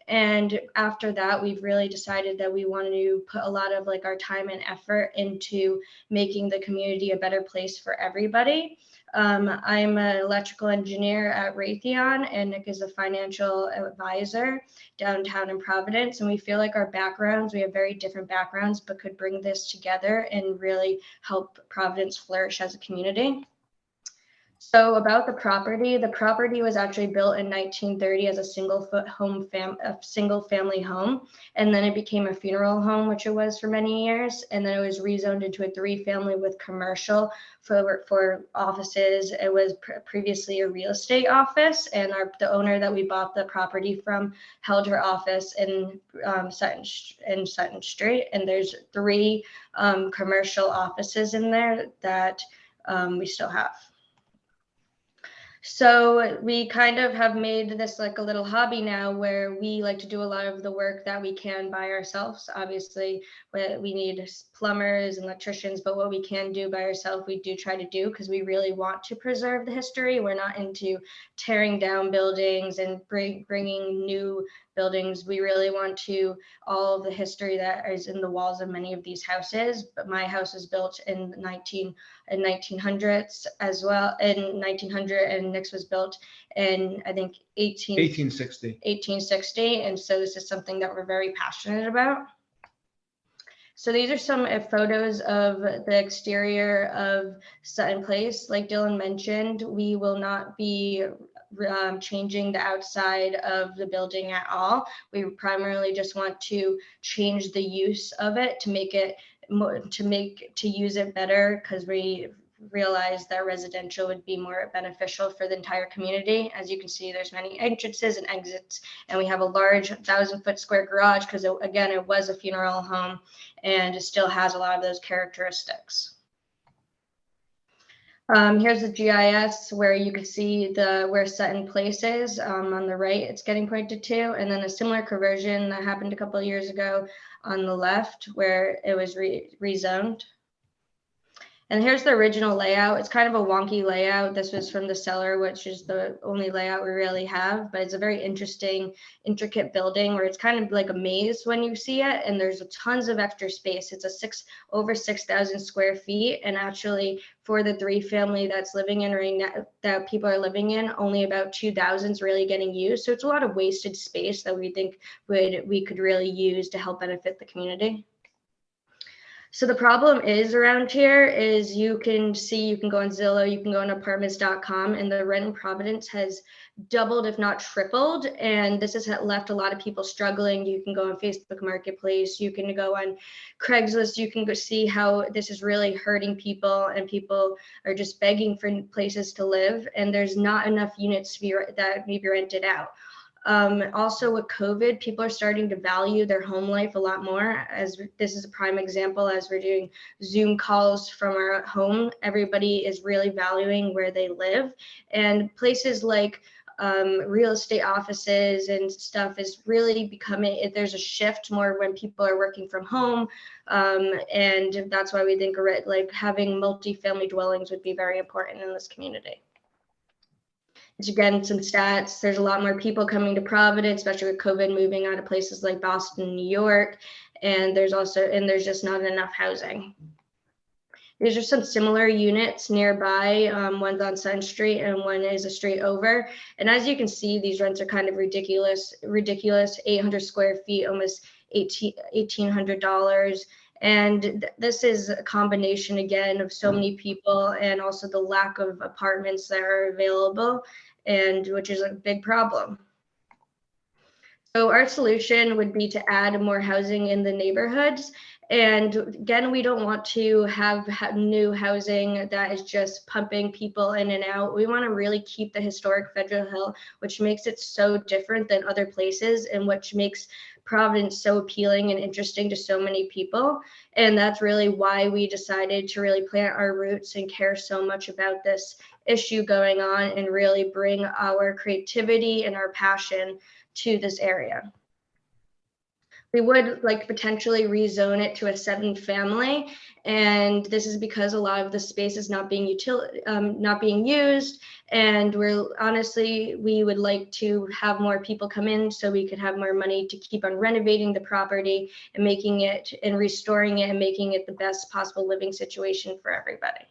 And after that, we've really decided that we wanted to put a lot of like our time and effort into making the community a better place for everybody. I'm an electrical engineer at Raytheon, and Nick is a financial advisor downtown in Providence. And we feel like our backgrounds, we have very different backgrounds, but could bring this together and really help Providence flourish as a community. So about the property was actually built in 1930 as a single family home, and then it became a funeral home, which it was for many years, and then it was rezoned into a 3-family with commercial for offices. It was previously a real estate office, and the owner that we bought the property from held her office in Sutton Street, and there's 3 commercial offices in there that we still have. So we kind of have made this like a little hobby now where we like to do a lot of the work that we can by ourselves. Obviously, we need plumbers and electricians, but what we can do by ourselves, we do try to do because we really want to preserve the history. We're not into tearing down buildings and bringing new buildings. We really want to all of the history that is in the walls of many of these houses. But my house was built in 1900s as well, in 1900, and Nick's was built in I think 1860. And so this is something that we're very passionate about. So these are some photos of the exterior of Sutton Place. Like Dylan mentioned, we will not be changing the outside of the building at all. We primarily just want to change the use of it to make it more, to use it better, because we realized that residential would be more beneficial for the entire community. As you can see, there's many entrances and exits, and we have a large 1,000-foot square garage because again, it was a funeral home and it still has a lot of those characteristics. Here's the GIS where you can see where Sutton Place is on the right, it's getting pointed to, and then a similar conversion that happened a couple of years ago on the left where it was rezoned. And here's the original layout. It's kind of a wonky layout. This was from the cellar, which is the only layout we really have, but it's a very interesting, intricate building where it's kind of like a maze when you see it, and there's tons of extra space. It's over 6,000 square feet, and actually for the 3-family that's living in right now, that people are living in, only about 2,000 is really getting used. So it's a lot of wasted space that we think we could really use to help benefit the community. So the problem is around here is you can go on Zillow, you can go on apartments.com, and the rent in Providence has doubled, if not tripled. And this has left a lot of people struggling. You can go on Facebook Marketplace, you can go on Craigslist, you can go see how this is really hurting people, and people are just begging for places to live. And there's not enough units that may be rented out. Also with COVID, people are starting to value their home life a lot more, as this is a prime example. As we're doing Zoom calls from our home, everybody is really valuing where they live, and places like real estate offices and stuff is really becoming, there's a shift more when people are working from home, and that's why we think like having multi-family dwellings would be very important in this community. Again, some stats, there's a lot more people coming to Providence, especially with COVID moving out of places like Boston, New York, and there's just not enough housing. These are some similar units nearby. One's on Sutton Street and one is a street over. And as you can see, these rents are kind of ridiculous, 800 square feet, almost $1,800. And this is a combination, again, of so many people and also the lack of apartments that are available, and which is a big problem. So our solution would be to add more housing in the neighborhoods. And again, we don't want to have new housing that is just pumping people in and out. We want to really keep the historic Federal Hill, which makes it so different than other places and which makes Providence so appealing and interesting to so many people. And that's really why we decided to really plant our roots and care so much about this issue going on and really bring our creativity and our passion to this area. we would like potentially rezone it to a 7-family. And this is because a lot of the space is not being not being used. And we would like to have more people come in so we could have more money to keep on renovating the property and making it and restoring it and making it the best possible living situation for everybody.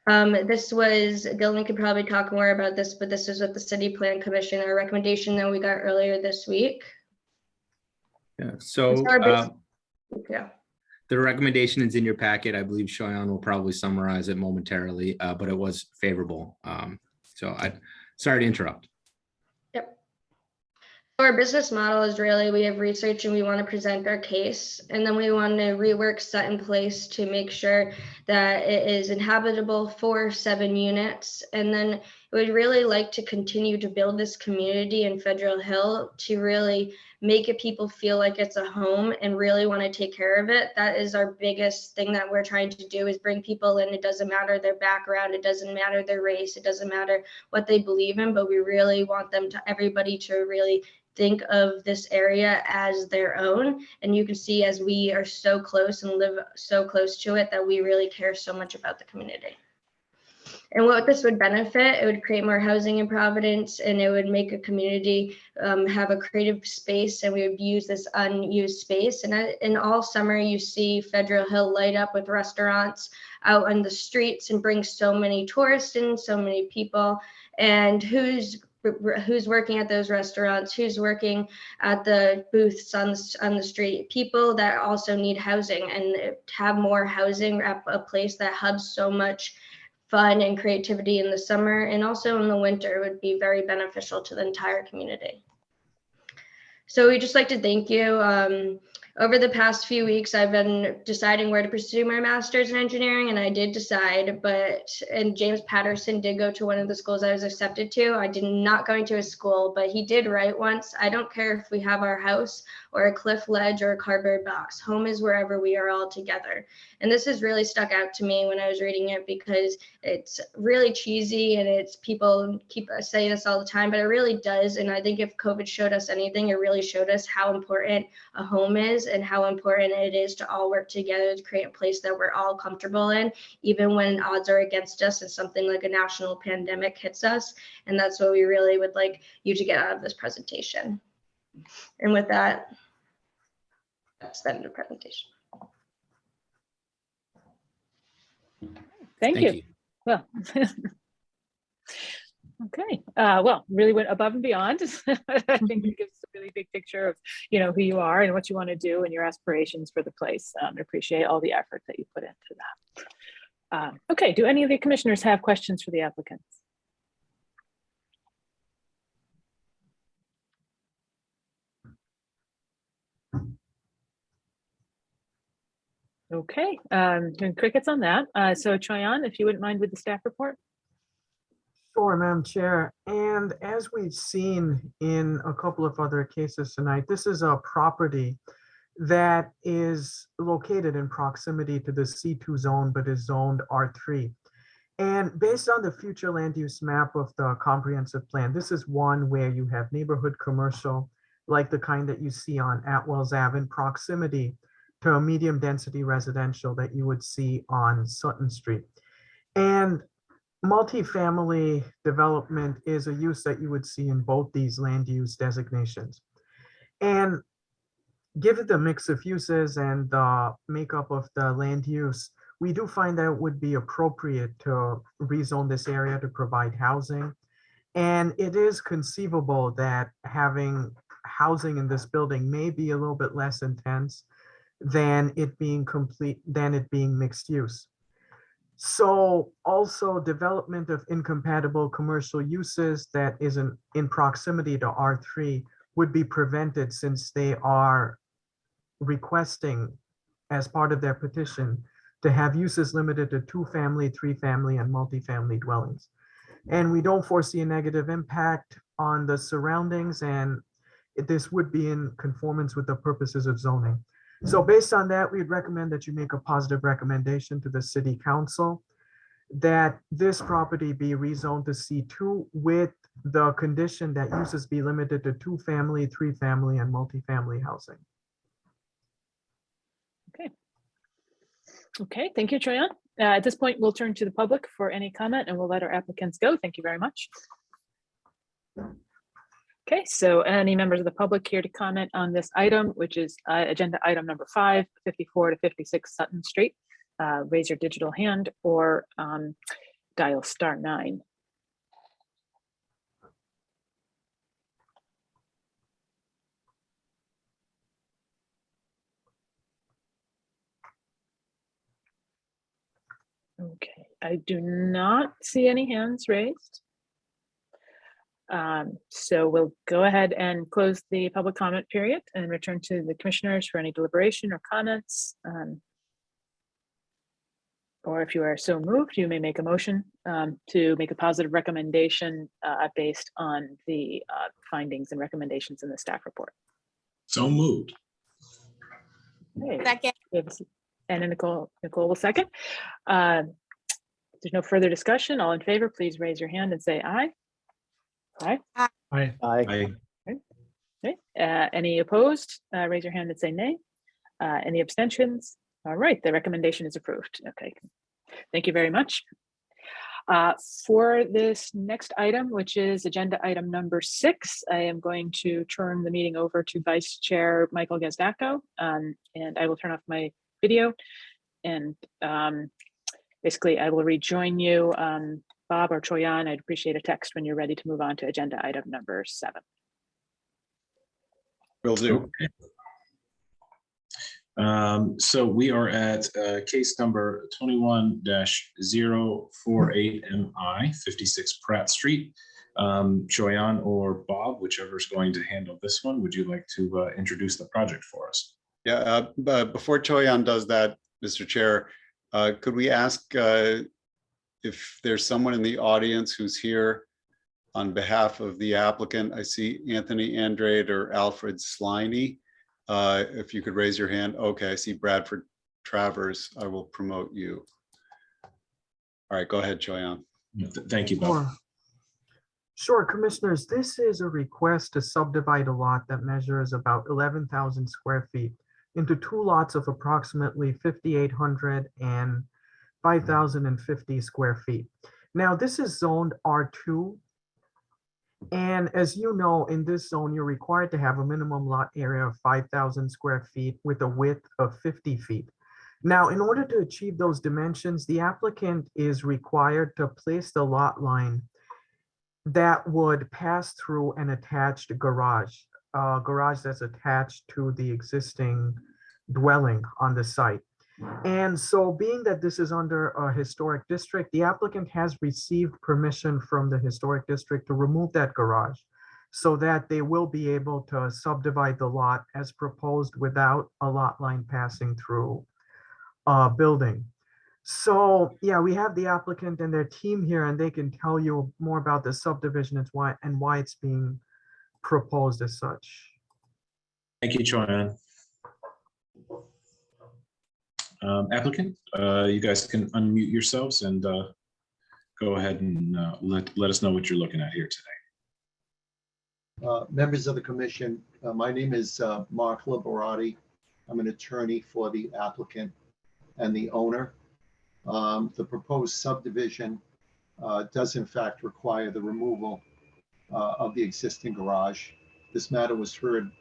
Dylan could probably talk more about this, but this is what the City Plan Commission, our recommendation that we got earlier this week. Yeah, so Yeah. the recommendation is in your packet. I believe Cheyenne will probably summarize it momentarily, but it was favorable. Sorry to interrupt. Yep. So our business model is really, we have research and we want to present our case, and then we want to rework set in place to make sure that it is inhabitable for 7 units. And then we'd really like to continue to build this community in Federal Hill to really make it people feel like it's a home and really want to take care of it. That is our biggest thing that we're trying to do, is bring people in. It doesn't matter their background, it doesn't matter their race, it doesn't matter what they believe in, but we really want everybody to really think of this area as their own. And you can see, as we are so close and live so close to it, that we really care so much about the community. And what this would benefit, it would create more housing in Providence, and it would make a community have a creative space, and we would use this unused space. And in all summer, you see Federal Hill light up with restaurants out on the streets and bring so many tourists in, so many people. And who's working at those restaurants, who's working at the booths on the street? People that also need housing, and to have more housing at a place that hubs so much fun and creativity in the summer and also in the winter would be very beneficial to the entire community. So we'd just like to thank you. Over the past few weeks, I've been deciding where to pursue my master's in engineering, and I did decide, and James Patterson did go to one of the schools I was accepted to. I did not go to his school, but he did write once, "I don't care if we have our house or a cliff ledge or a cardboard box. Home is wherever we are all together." And this has really stuck out to me when I was reading it, because it's really cheesy and people keep saying this all the time, but it really does. And I think if COVID showed us anything, it really showed us how important a home is and how important it is to all work together to create a place that we're all comfortable in, even when odds are against us and something like a national pandemic hits us. And that's what we really would like you to get out of this presentation. And with that, that's the end of the presentation. Thank you. Well, okay. Well, really went above and beyond. I think it gives a really big picture of, who you are and what you want to do and your aspirations for the place. I appreciate all the effort that you put into that. Okay. Do any of the commissioners have questions for the applicants? Okay, doing crickets on that. So Cheyenne, if you wouldn't mind with the staff report. Sure, Madam Chair. And as we've seen in a couple of other cases tonight, this is a property that is located in proximity to the C2 zone, but is zoned R3. And based on the future land use map of the comprehensive plan, this is one where you have neighborhood commercial, like the kind that you see on Atwells Ave, in proximity to a medium density residential that you would see on Sutton Street. And multifamily development is a use that you would see in both these land use designations. And given the mix of uses and the makeup of the land use, we do find that it would be appropriate to rezone this area to provide housing. And it is conceivable that having housing in this building may be a little bit less intense than it being mixed use. So also development of incompatible commercial uses that isn't in proximity to R3 would be prevented, since they are requesting as part of their petition to have uses limited to 2-family, 3-family, and multifamily dwellings. And we don't foresee a negative impact on the surroundings, and this would be in conformance with the purposes of zoning. So based on that, we'd recommend that you make a positive recommendation to the City Council that this property be rezoned to C2 with the condition that uses be limited to 2-family, 3-family, and multifamily housing. Okay, thank you, Troyan. At this point, we'll turn to the public for any comment and we'll let our applicants go. Thank you very much. Okay, so any members of the public here to comment on this item, which is agenda item number 5, 54 to 56 Sutton Street, raise your digital hand or dial *9. Okay, I do not see any hands raised. So we'll go ahead and close the public comment period and return to the commissioners for any deliberation or comments. Or if you are so moved, you may make a motion to make a positive recommendation based on the findings and recommendations in the staff report. So moved. Okay. Second. And Nicole will second. There's no further discussion. All in favor, please raise your hand and say aye. Aye. Aye. Aye. Okay. Any opposed? Raise your hand and say nay. Any abstentions? All right, the recommendation is approved. Okay, thank you very much. For this next item, which is agenda item number 6, I am going to turn the meeting over to Vice Chair Michael Gazdacko, and I will turn off my video. And basically, I will rejoin you, Bob or Troyan. I'd appreciate a text when you're ready to move on to agenda item number 7. Will do. So we are at case number 21-048MI, 56 Pratt Street. Choyan or Bob, whichever is going to handle this one, would you like to introduce the project for us? Yeah, but before Choyan does that, Mr. Chair, could we ask if there's someone in the audience who's here on behalf of the applicant? I see Anthony Andrade or Alfred Sliney. If you could raise your hand. Okay, I see Bradford Travers. I will promote you. All right, go ahead, Choyan. Thank you, Bob. Sure, commissioners, this is a request to subdivide a lot that measures about 11,000 square feet into 2 lots of approximately 5,800 and 5,050 square feet. Now, this is zoned R2. And as you know, in this zone, you're required to have a minimum lot area of 5,000 square feet with a width of 50 feet. Now, in order to achieve those dimensions, the applicant is required to place the lot line that would pass through an attached garage, a garage that's attached to the existing dwelling on the site. And so being that this is under a historic district, the applicant has received permission from the historic district to remove that garage so that they will be able to subdivide the lot as proposed without a lot line passing through a building. So yeah, we have the applicant and their team here, and they can tell you more about the subdivision and why it's being proposed as such. Thank you, Choyan. Applicant, you guys can unmute yourselves and go ahead and let us know what you're looking at here today. Members of the commission, my name is Mark Liberati. I'm an attorney for the applicant and the owner. The proposed subdivision does in fact require the removal of the existing garage. This matter was heard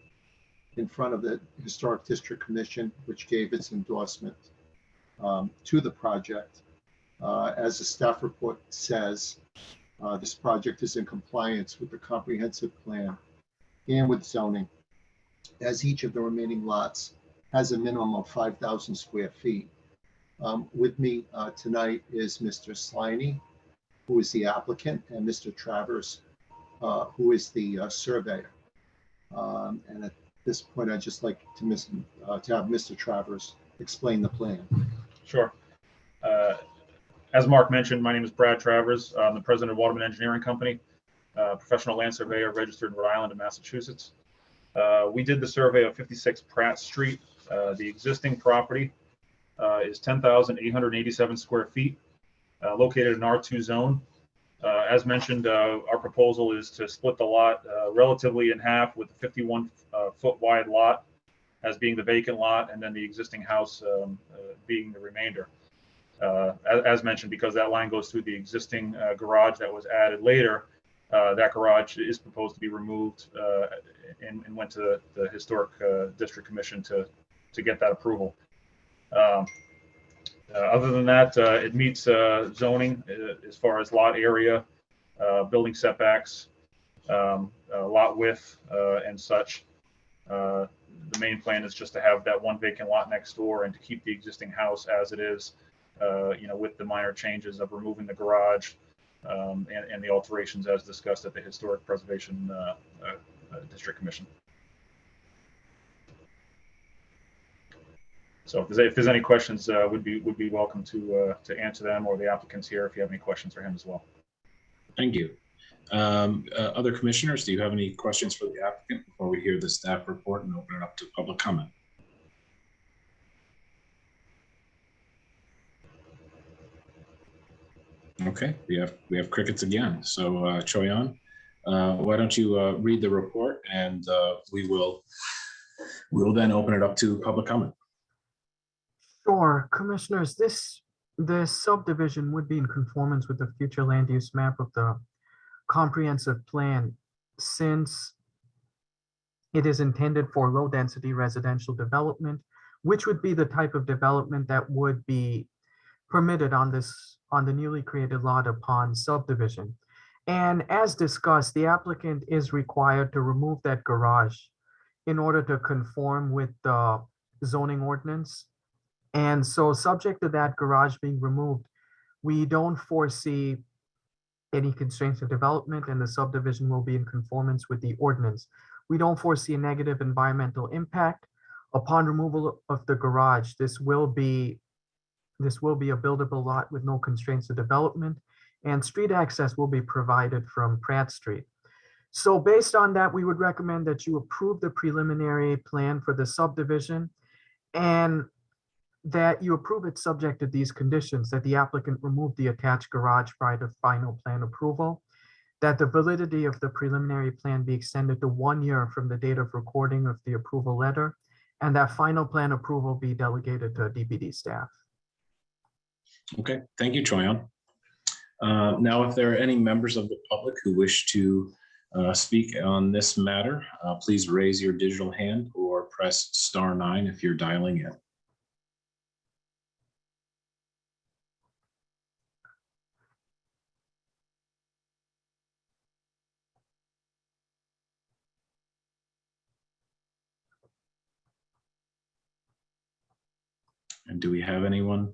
in front of the Historic District Commission, which gave its endorsement to the project. As the staff report says, this project is in compliance with the comprehensive plan and with zoning, as each of the remaining lots has a minimum of 5,000 square feet. With me tonight is Mr. Sliney, who is the applicant, and Mr. Travers, who is the surveyor. And at this point, I'd just like to have Mr. Travers explain the plan. Sure. As Mark mentioned, my name is Brad Travers. I'm the president of Waterman Engineering Company, professional land surveyor registered in Rhode Island and Massachusetts. We did the survey of 56 Pratt Street. The existing property is 10,887 square feet, located in R2 zone. As mentioned, our proposal is to split the lot relatively in half, with a 51 foot wide lot as being the vacant lot, and then the existing house being the remainder. As mentioned, because that line goes through the existing garage that was added later, that garage is proposed to be removed and went to the Historic District Commission to get that approval. Other than that, it meets zoning as far as lot area, building setbacks, lot width, and such. The main plan is just to have that one vacant lot next door and to keep the existing house as it is, with the minor changes of removing the garage and the alterations as discussed at the Historic Preservation District Commission. So if there's any questions, would be welcome to answer them, or the applicants here if you have any questions for him as well. Thank you. Other commissioners, do you have any questions for the applicant before we hear the staff report and open it up to public comment? Okay, we have crickets again. So Choyan, why don't you read the report, and we will then open it up to public comment. Sure, commissioners, this subdivision would be in conformance with the future land use map of the comprehensive plan, since it is intended for low density residential development, which would be the type of development that would be permitted on the newly created lot upon subdivision. And as discussed, the applicant is required to remove that garage in order to conform with the zoning ordinance. And so, subject to that garage being removed, we don't foresee any constraints of development, and the subdivision will be in conformance with the ordinance. We don't foresee a negative environmental impact. Upon removal of the garage, this will be a buildable lot with no constraints of development, and street access will be provided from Pratt Street. So based on that, we would recommend that you approve the preliminary plan for the subdivision, and that you approve it subject to these conditions: that the applicant remove the attached garage prior to final plan approval, that the validity of the preliminary plan be extended to 1 year from the date of recording of the approval letter, and that final plan approval be delegated to DPD staff. Okay, thank you, Choyan. Now, if there are any members of the public who wish to speak on this matter, please raise your digital hand or press *9 if you're dialing in. And do we have anyone?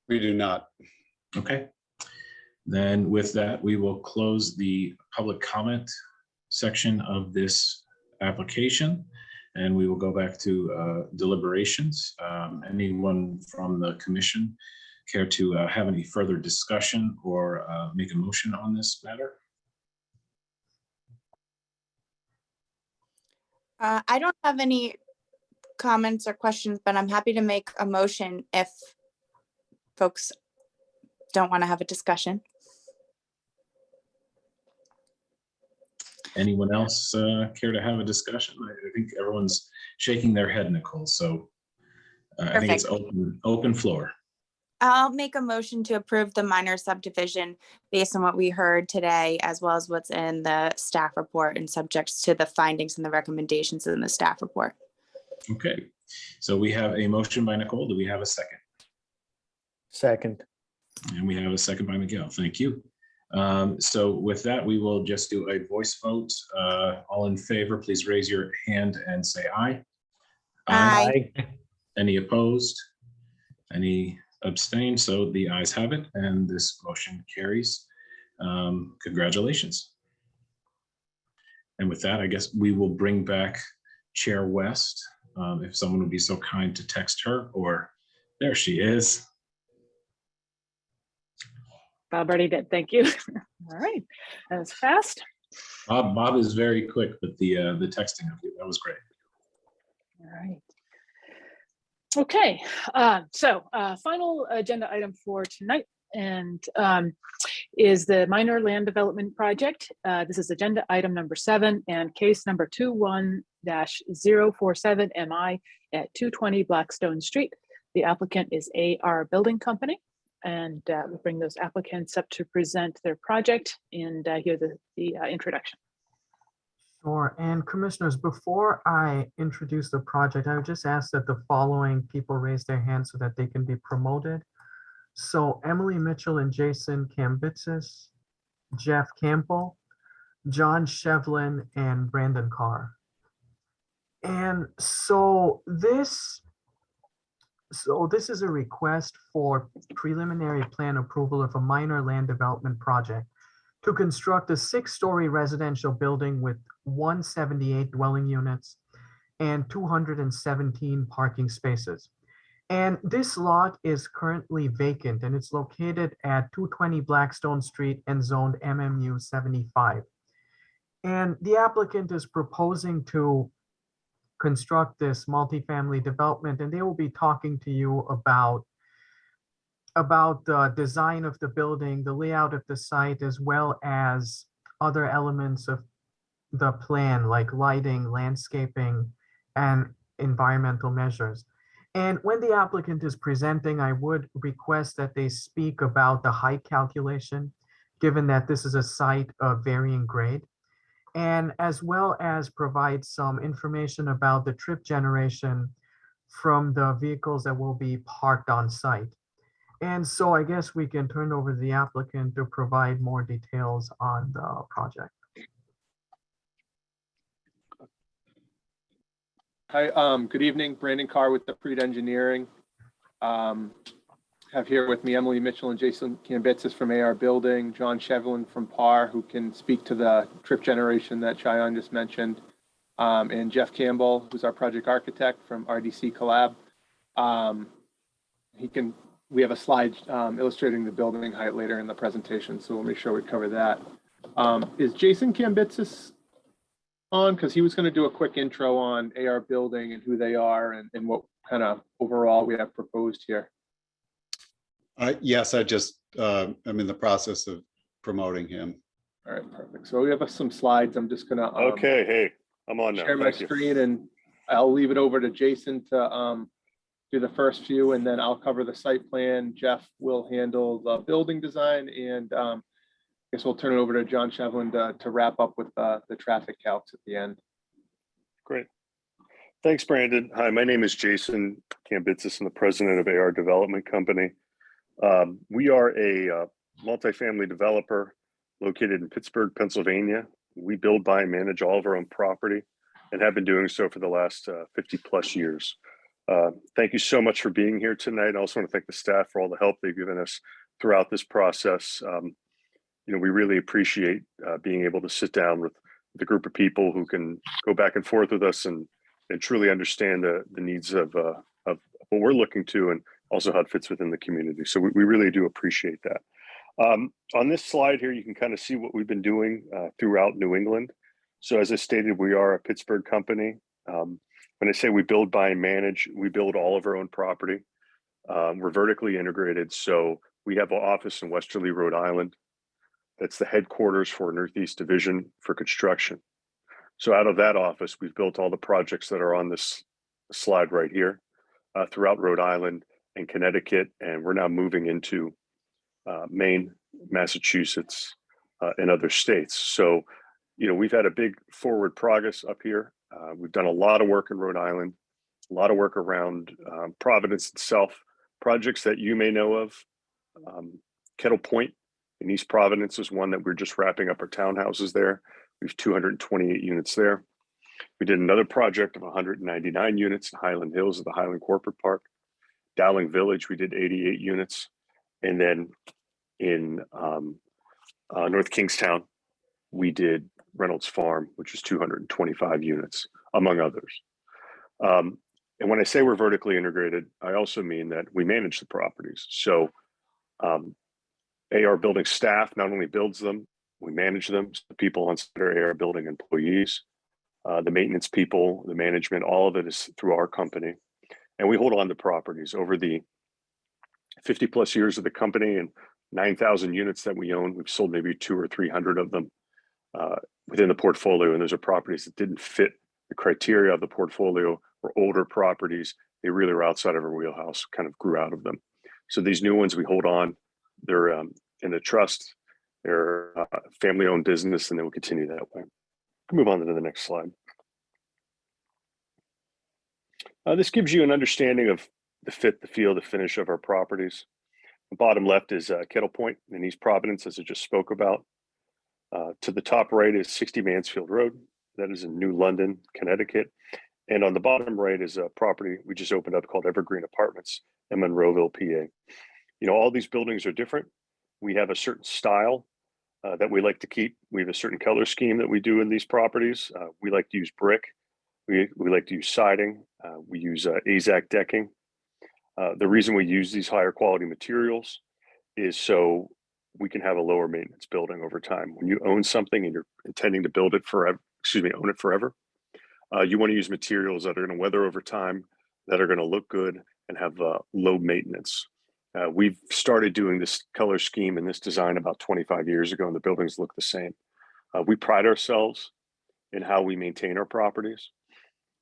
We do not. Okay. Then with that, we will close the public comment section of this application, and we will go back to deliberations. Anyone from the commission care to have any further discussion or make a motion on this matter? I don't have any comments or questions, but I'm happy to make a motion if folks don't want to have a discussion. Anyone else care to have a discussion? I think everyone's shaking their head, Nicole. So I think it's open floor. I'll make a motion to approve the minor subdivision based on what we heard today, as well as what's in the staff report and subject to the findings and the recommendations in the staff report. Okay, so we have a motion by Nicole. Do we have a second? Second. And we have a second by Miguel. Thank you. So with that, we will just do a voice vote. All in favor, please raise your hand and say aye. Aye. Any opposed? Any abstained? So the ayes have it, and this motion carries. Congratulations. And with that, I guess we will bring back Chair West. If someone would be so kind to text her, or there she is. Bob already did. Thank you. All right. That was fast. Bob is very quick, but the texting of you, that was great. All right. Okay. So final agenda item for tonight. And is the minor land development project. This is agenda item number 7 and case number 21-047MI at 220 Blackstone Street. The applicant is AR Building Company. And we'll bring those applicants up to present their project and hear the introduction. Sure. And commissioners, before I introduce the project, I would just ask that the following people raise their hands so that they can be promoted. So Emily Mitchell and Jason Kambitsis, Jeff Campbell, John Shevlin, and Brandon Carr. And so this is a request for preliminary plan approval of a minor land development project to construct a 6-story residential building with 178 dwelling units and 217 parking spaces. And this lot is currently vacant and it's located at 220 Blackstone Street and zoned MMU 75. And the applicant is proposing to construct this multifamily development, and they will be talking to you about the design of the building, the layout of the site, as well as other elements of the plan like lighting, landscaping, and environmental measures. And when the applicant is presenting, I would request that they speak about the height calculation, given that this is a site of varying grade, and as well as provide some information about the trip generation from the vehicles that will be parked on site. And so I guess we can turn over to the applicant to provide more details on the project. Hi, good evening. Brandon Carr with the Preed Engineering. Have here with me Emily Mitchell and Jason Kambitsis from AR Building, John Shevlin from PAR, who can speak to the trip generation that Cheyenne just mentioned, and Jeff Campbell, who's our project architect from RDC Collab. We have a slide illustrating the building height later in the presentation, so we'll make sure we cover that. Is Jason Kambitsis on? Because he was going to do a quick intro on AR Building and who they are and what kind of overall we have proposed here. Yes, I'm in the process of promoting him. All right, perfect. So we have some slides. I'm just gonna okay. Hey, I'm on now. Share my screen, and I'll leave it over to Jason to do the first few, and then I'll cover the site plan. Jeff will handle the building design, and I guess we'll turn it over to John Shevlin to wrap up with the traffic calcs at the end. Great. Thanks, Brandon. Hi, my name is Jason Kambitsis. I'm the president of AR Development Company. We are a multifamily developer located in Pittsburgh, Pennsylvania. We build, buy, and manage all of our own property and have been doing so for the last 50 plus years. Thank you so much for being here tonight. I also want to thank the staff for all the help they've given us throughout this process. We really appreciate being able to sit down with a group of people who can go back and forth with us and truly understand the needs of what we're looking to, and also how it fits within the community. So we really do appreciate that. On this slide here, you can kind of see what we've been doing throughout New England. So as I stated, we are a Pittsburgh company. When I say we build, buy, and manage, we build all of our own property. We're vertically integrated. So we have an office in Westerly, Rhode Island. That's the headquarters for Northeast Division for construction. So out of that office, we've built all the projects that are on this slide right here throughout Rhode Island and Connecticut. And we're now moving into Maine, Massachusetts, and other states. So, we've had a big forward progress up here. We've done a lot of work in Rhode Island, a lot of work around Providence itself, projects that you may know of. Kettle Point in East Providence is one that we're just wrapping up our townhouses there. We have 228 units there. We did another project of 199 units in Highland Hills at the Highland Corporate Park. Dowling Village, we did 88 units. And then in North Kingstown, we did Reynolds Farm, which is 225 units, among others. And when I say we're vertically integrated, I also mean that we manage the properties. So AR Building staff not only builds them, we manage them. So the people on site are AR Building employees, the maintenance people, the management, all of it is through our company. And we hold on to properties over the 50 plus years of the company and 9,000 units that we own. We've sold maybe 200 or 300 of them within the portfolio. And those are properties that didn't fit the criteria of the portfolio, or older properties. They really were outside of our wheelhouse, kind of grew out of them. So these new ones we hold on, they're in a trust, they're family-owned business, and they will continue that way. Move on to the next slide. This gives you an understanding of the fit, the feel, the finish of our properties. The bottom left is Kettle Point in East Providence, as I just spoke about. To the top right is 60 Mansfield Road. That is in New London, Connecticut. And on the bottom right is a property we just opened up called Evergreen Apartments in Monroeville, PA. You know, all these buildings are different. We have a certain style that we like to keep. We have a certain color scheme that we do in these properties. We like to use brick. We like to use siding. We use AZAC decking. The reason we use these higher quality materials is so we can have a lower maintenance building over time. When you own something and you're intending to build it forever, own it forever, you want to use materials that are going to weather over time, that are going to look good and have low maintenance. We've started doing this color scheme and this design about 25 years ago, and the buildings look the same. We pride ourselves in how we maintain our properties.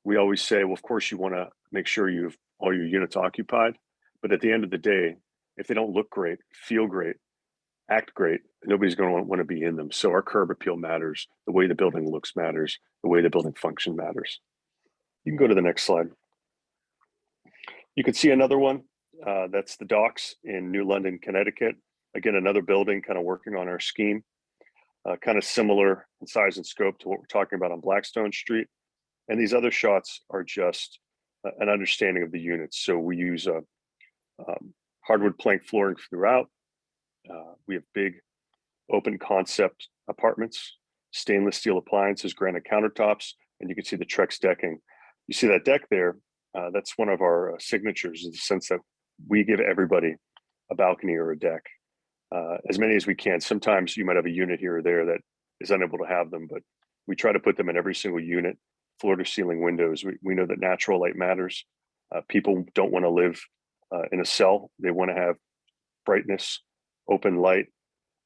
We always say, well, of course, you want to make sure you have all your units occupied, but at the end of the day, if they don't look great, feel great, act great, nobody's going to want to be in them. So our curb appeal matters. The way the building looks matters. The way the building function matters. You can go to the next slide. You can see another one. That's the docks in New London, Connecticut. Again, another building kind of working on our scheme, kind of similar in size and scope to what we're talking about on Blackstone Street. And these other shots are just an understanding of the units. So we use hardwood plank flooring throughout. We have big open concept apartments, stainless steel appliances, granite countertops, and you can see the Trex decking. You see that deck there, that's one of our signatures, in the sense that we give everybody a balcony or a deck, as many as we can. Sometimes you might have a unit here or there that is unable to have them, but we try to put them in every single unit. Floor to ceiling windows. We know that natural light matters. People don't want to live in a cell. They want to have brightness, open light,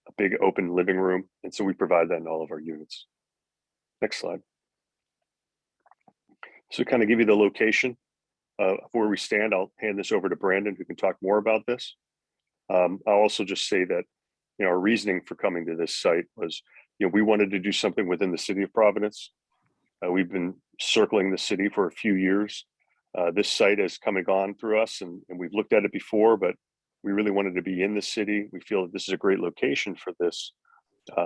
a big open living room. And so we provide that in all of our units. Next slide. So kind of give you the location of where we stand. I'll hand this over to Brandon, who can talk more about this. I'll also just say that, you know, our reasoning for coming to this site was, you know, we wanted to do something within the city of Providence. We've been circling the city for a few years. This site has come and gone through us, and we've looked at it before, but we really wanted to be in the city. We feel that this is a great location for this.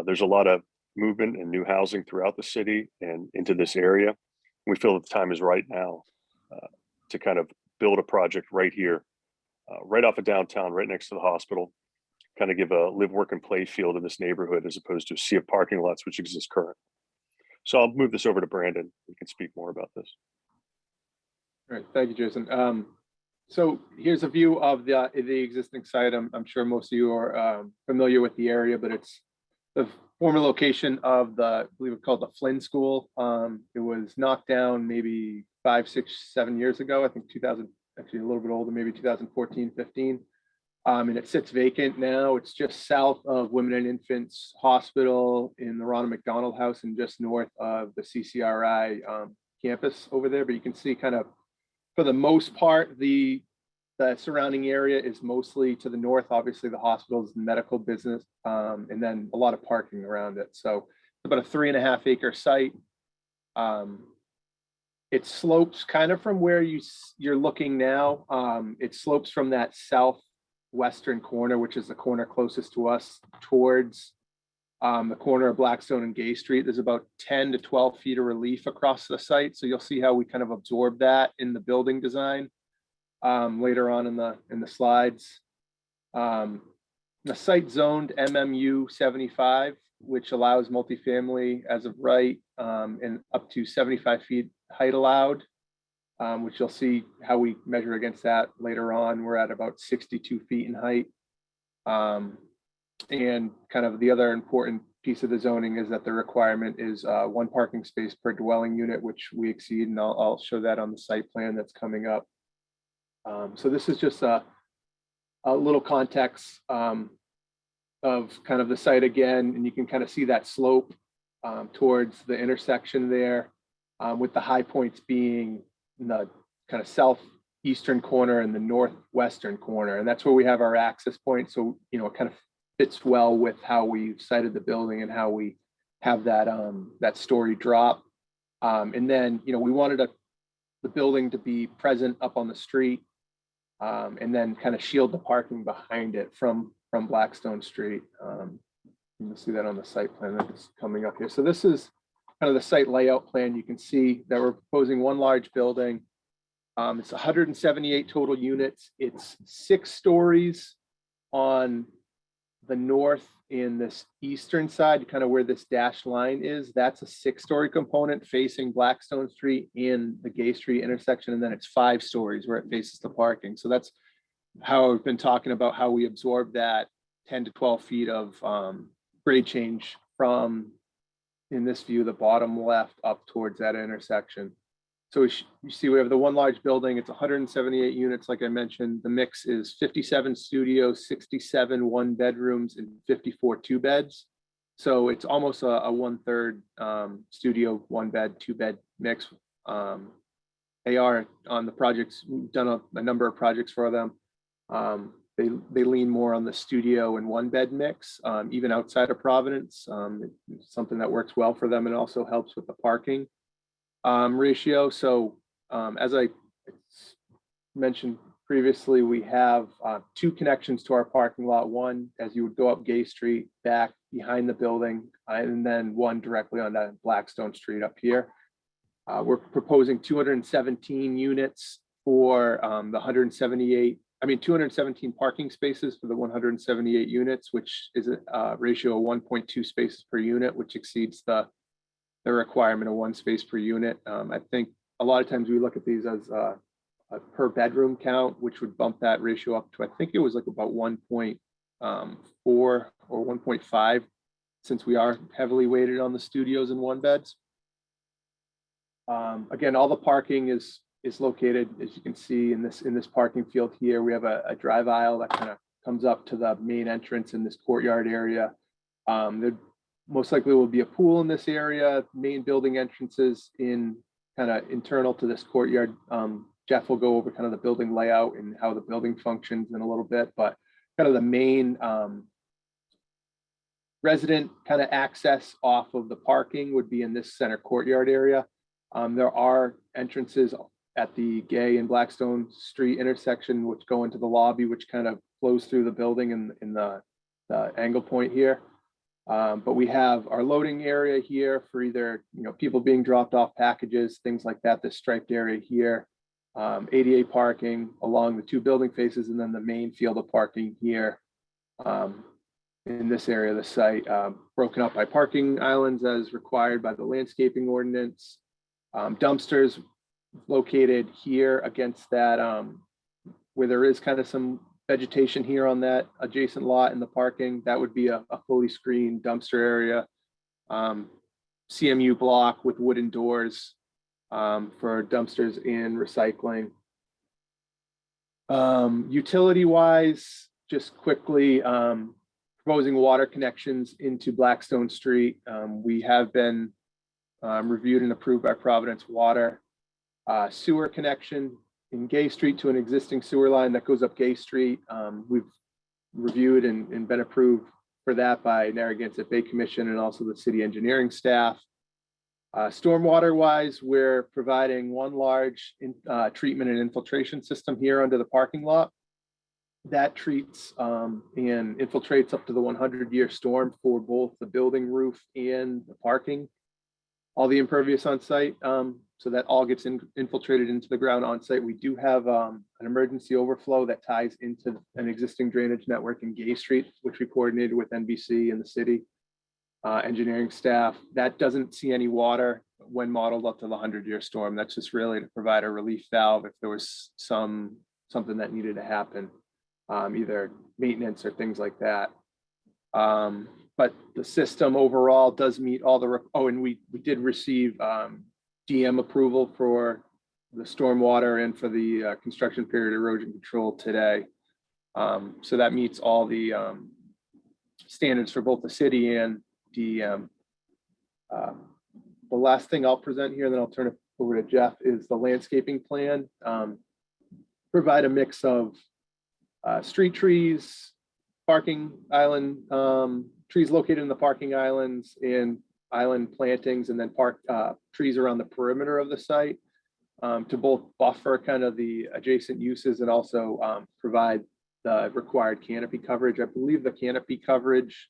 There's a lot of movement and new housing throughout the city and into this area. We feel that the time is right now to kind of build a project right here, right off of downtown, right next to the hospital, kind of give a live, work, and play field in this neighborhood, as opposed to a sea of parking lots, which exists currently. So I'll move this over to Brandon. He can speak more about this. All right, thank you, Jason. So here's a view of the existing site. I'm sure most of you are familiar with the area, but it's the former location of the, I believe it's called the Flynn School. It was knocked down maybe 5, 6, 7 years ago. I think 2000, actually a little bit older, maybe 2014, 15. And it sits vacant now. It's just south of Women and Infants Hospital in the Ronald McDonald House, and just north of the CCRI campus over there. But you can see kind of, for the most part, the surrounding area is mostly to the north. Obviously, the hospital is the medical business, and then a lot of parking around it. So it's about a 3.5 acre site. It slopes kind of from where you're looking now. It slopes from that southwestern corner, which is the corner closest to us, towards the corner of Blackstone and Gay Street. There's about 10 to 12 feet of relief across the site. So you'll see how we kind of absorb that in the building design later on in the slides. The site zoned MMU 75, which allows multifamily as of right, and up to 75 feet height allowed, which you'll see how we measure against that later on. We're at about 62 feet in height. And kind of the other important piece of the zoning is that the requirement is 1 parking space per dwelling unit, which we exceed, and I'll show that on the site plan that's coming up. So this is just a little context of kind of the site again, and you can kind of see that slope towards the intersection there, with the high points being in the kind of southeastern corner and the northwestern corner. And that's where we have our access point. So, you know, it kind of fits well with how we sited the building and how we have that that story drop. And then, you know, we wanted the building to be present up on the street, and then kind of shield the parking behind it from Blackstone Street. You'll see that on the site plan that's coming up here. So this is kind of the site layout plan. You can see that we're proposing one large building. It's 178 total units. It's 6 stories on the north in this eastern side, kind of where this dashed line is. That's a 6-story component facing Blackstone Street in the Gay Street intersection. And then it's 5 stories where it faces the parking. So that's how I've been talking about how we absorb that 10 to 12 feet of grade change from, in this view, the bottom left up towards that intersection. So you see we have the one large building. It's 178 units, like I mentioned. The mix is 57 studios, 67 1-bedrooms, and 54 2-beds. So it's almost a 1/3 studio, 1-bed, 2-bed mix. They are on the projects. We've done a number of projects for them. They lean more on the studio and 1-bed mix, even outside of Providence. It's something that works well for them and also helps with the parking ratio. So as I mentioned previously, we have 2 connections to our parking lot. One, as you would go up Gay Street, back behind the building, and then one directly on that Blackstone Street up here. We're proposing 217 units for the 217 parking spaces for the 178 units, which is a ratio of 1.2 spaces per unit, which exceeds the requirement of 1 space per unit. I think a lot of times we look at these as a per bedroom count, which would bump that ratio up to, I think it was like about 1.4 or 1.5, since we are heavily weighted on the studios and 1-beds. Again, all the parking is located, as you can see, in this parking field here. We have a drive aisle that kind of comes up to the main entrance in this courtyard area. There most likely will be a pool in this area. Main building entrances in kind of internal to this courtyard. Jeff will go over kind of the building layout and how the building functions in a little bit, but kind of the main resident kind of access off of the parking would be in this center courtyard area. There are entrances at the Gay and Blackstone Street intersection, which go into the lobby, which kind of flows through the building in the angle point here. But we have our loading area here for either, people being dropped off packages, things like that, this striped area here. ADA parking along the 2 building faces, and then the main field of parking here in this area of the site, broken up by parking islands as required by the landscaping ordinance. Dumpsters located here against that, where there is kind of some vegetation here on that adjacent lot in the parking. That would be a fully screened dumpster area. CMU block with wooden doors for dumpsters and recycling. Utility wise, just quickly, proposing water connections into Blackstone Street. We have been reviewed and approved by Providence Water. Sewer connection in Gay Street to an existing sewer line that goes up Gay Street. We've reviewed and been approved for that by Narragansett Bay Commission and also the city engineering staff. Stormwater wise, we're providing one large treatment and infiltration system here under the parking lot that treats and infiltrates up to the 100-year storm for both the building roof and the parking, all the impervious on site. So that all gets infiltrated into the ground on site. We do have an emergency overflow that ties into an existing drainage network in Gay Street, which we coordinated with NBC and the city engineering staff. That doesn't see any water when modeled up to the 100-year storm. That's just really to provide a relief valve if there was something that needed to happen, either maintenance or things like that. But the system overall does meet all the, and we did receive DM approval for the stormwater and for the construction period erosion control today. So that meets all the standards for both the city and DEM. The last thing I'll present here, and then I'll turn it over to Jeff, is the landscaping plan. Provide a mix of street trees, parking island, trees located in the parking islands, and island plantings, and then trees around the perimeter of the site to both buffer kind of the adjacent uses and also provide the required canopy coverage. I believe the canopy coverage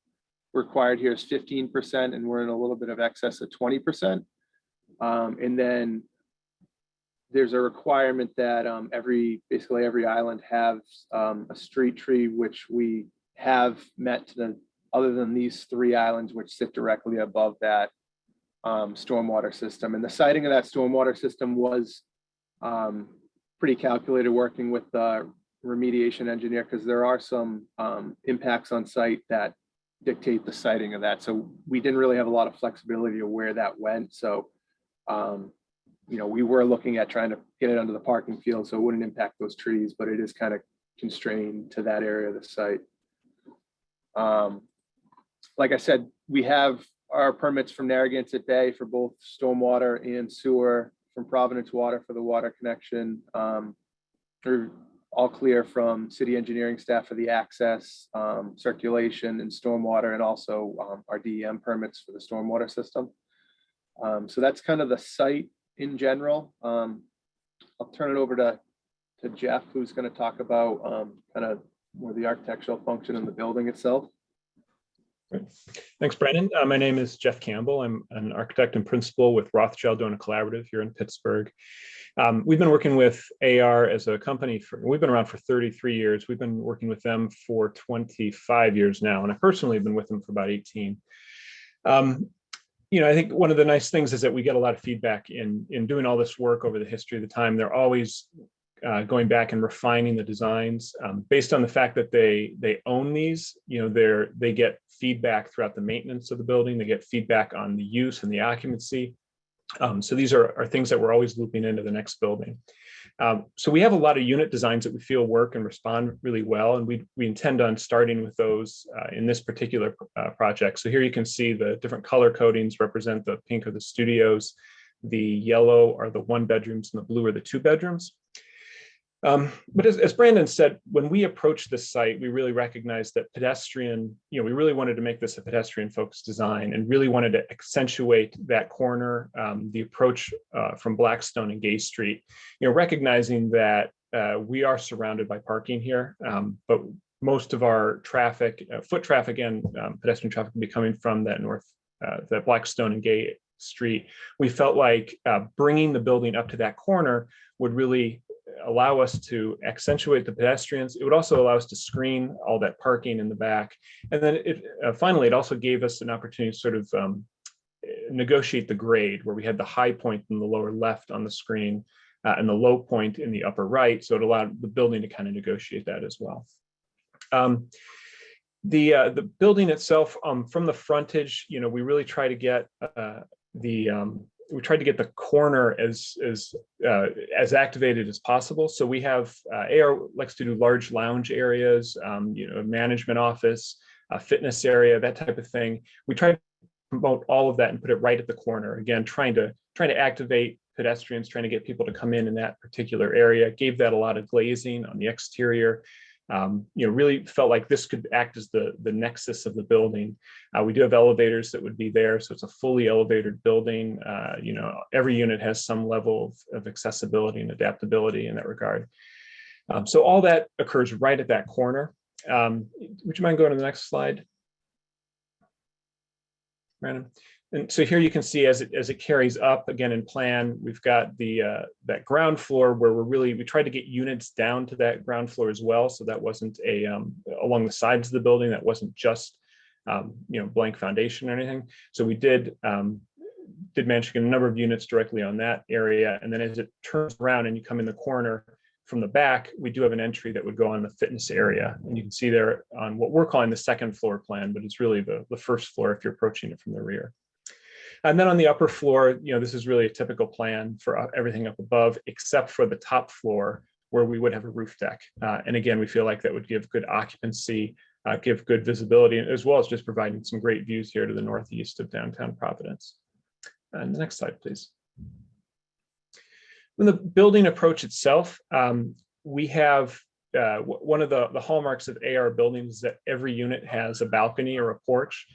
required here is 15%, and we're in a little bit of excess of 20%. And then there's a requirement that basically every island has a street tree, which we have met other than these 3 islands, which sit directly above that stormwater system. And the siting of that stormwater system was pretty calculated, working with the remediation engineer, because there are some impacts on site that dictate the siting of that. So we didn't really have a lot of flexibility of where that went. So, we were looking at trying to get it under the parking field so it wouldn't impact those trees, but it is kind of constrained to that area of the site. Like I said, we have our permits from Narragansett Bay for both stormwater and sewer, from Providence Water for the water connection. They're all clear from city engineering staff for the access, circulation, and stormwater, and also our DEM permits for the stormwater system. So that's kind of the site in general. I'll turn it over to Jeff, who's going to talk about kind of more the architectural function in the building itself. Great. Thanks, Brandon. My name is Jeff Campbell. I'm an architect and principal with Rothschild Donor Collaborative here in Pittsburgh. We've been working with AR as a company we've been around for 33 years. We've been working with them for 25 years now, and I personally have been with them for about 18. I think one of the nice things is that we get a lot of feedback in doing all this work over the history of the time. They're always going back and refining the designs based on the fact that they own these. They get feedback throughout the maintenance of the building. They get feedback on the use and the occupancy. So these are things that we're always looping into the next building. So we have a lot of unit designs that we feel work and respond really well, and we intend on starting with those in this particular project. So here you can see the different color codings represent the pink are the studios, the yellow are the 1 bedrooms, and the blue are the 2 bedrooms. But as Brandon said, when we approached this site, we really recognized that we really wanted to make this a pedestrian focused design and really wanted to accentuate that corner, the approach from Blackstone and Gay Street, recognizing that we are surrounded by parking here, but most of our traffic, foot traffic and pedestrian traffic will be coming from that that Blackstone and Gay Street. We felt like bringing the building up to that corner would really allow us to accentuate the pedestrians. It would also allow us to screen all that parking in the back. And then finally, it also gave us an opportunity to sort of negotiate the grade, where we had the high point in the lower left on the screen and the low point in the upper right. So it allowed the building to kind of negotiate that as well. The building itself, from the frontage, we really try to get we tried to get the corner as activated as possible. So we have AR likes to do large lounge areas, a management office, a fitness area, that type of thing. We try to promote all of that and put it right at the corner. Again, trying to activate pedestrians, trying to get people to come in that particular area. Gave that a lot of glazing on the exterior. Really felt like this could act as the nexus of the building. We do have elevators that would be there, so it's a fully elevated building. Every unit has some level of accessibility and adaptability in that regard. So all that occurs right at that corner. Would you mind going to the next slide, Brandon? And so here you can see as it carries up again in plan, we've got that ground floor where we tried to get units down to that ground floor as well. So that wasn't along the sides of the building, that wasn't just blank foundation or anything. So we did manage to get a number of units directly on that area. And then as it turns around and you come in the corner from the back, we do have an entry that would go on the fitness area. And you can see there on what we're calling the second floor plan, but it's really the first floor if you're approaching it from the rear. And then on the upper floor, this is really a typical plan for everything up above, except for the top floor where we would have a roof deck. And again, we feel like that would give good occupancy give good visibility, as well as just providing some great views here to the northeast of downtown Providence. And the next slide, please. In the building approach itself, we have one of the hallmarks of AR buildings is that every unit has a balcony or a porch.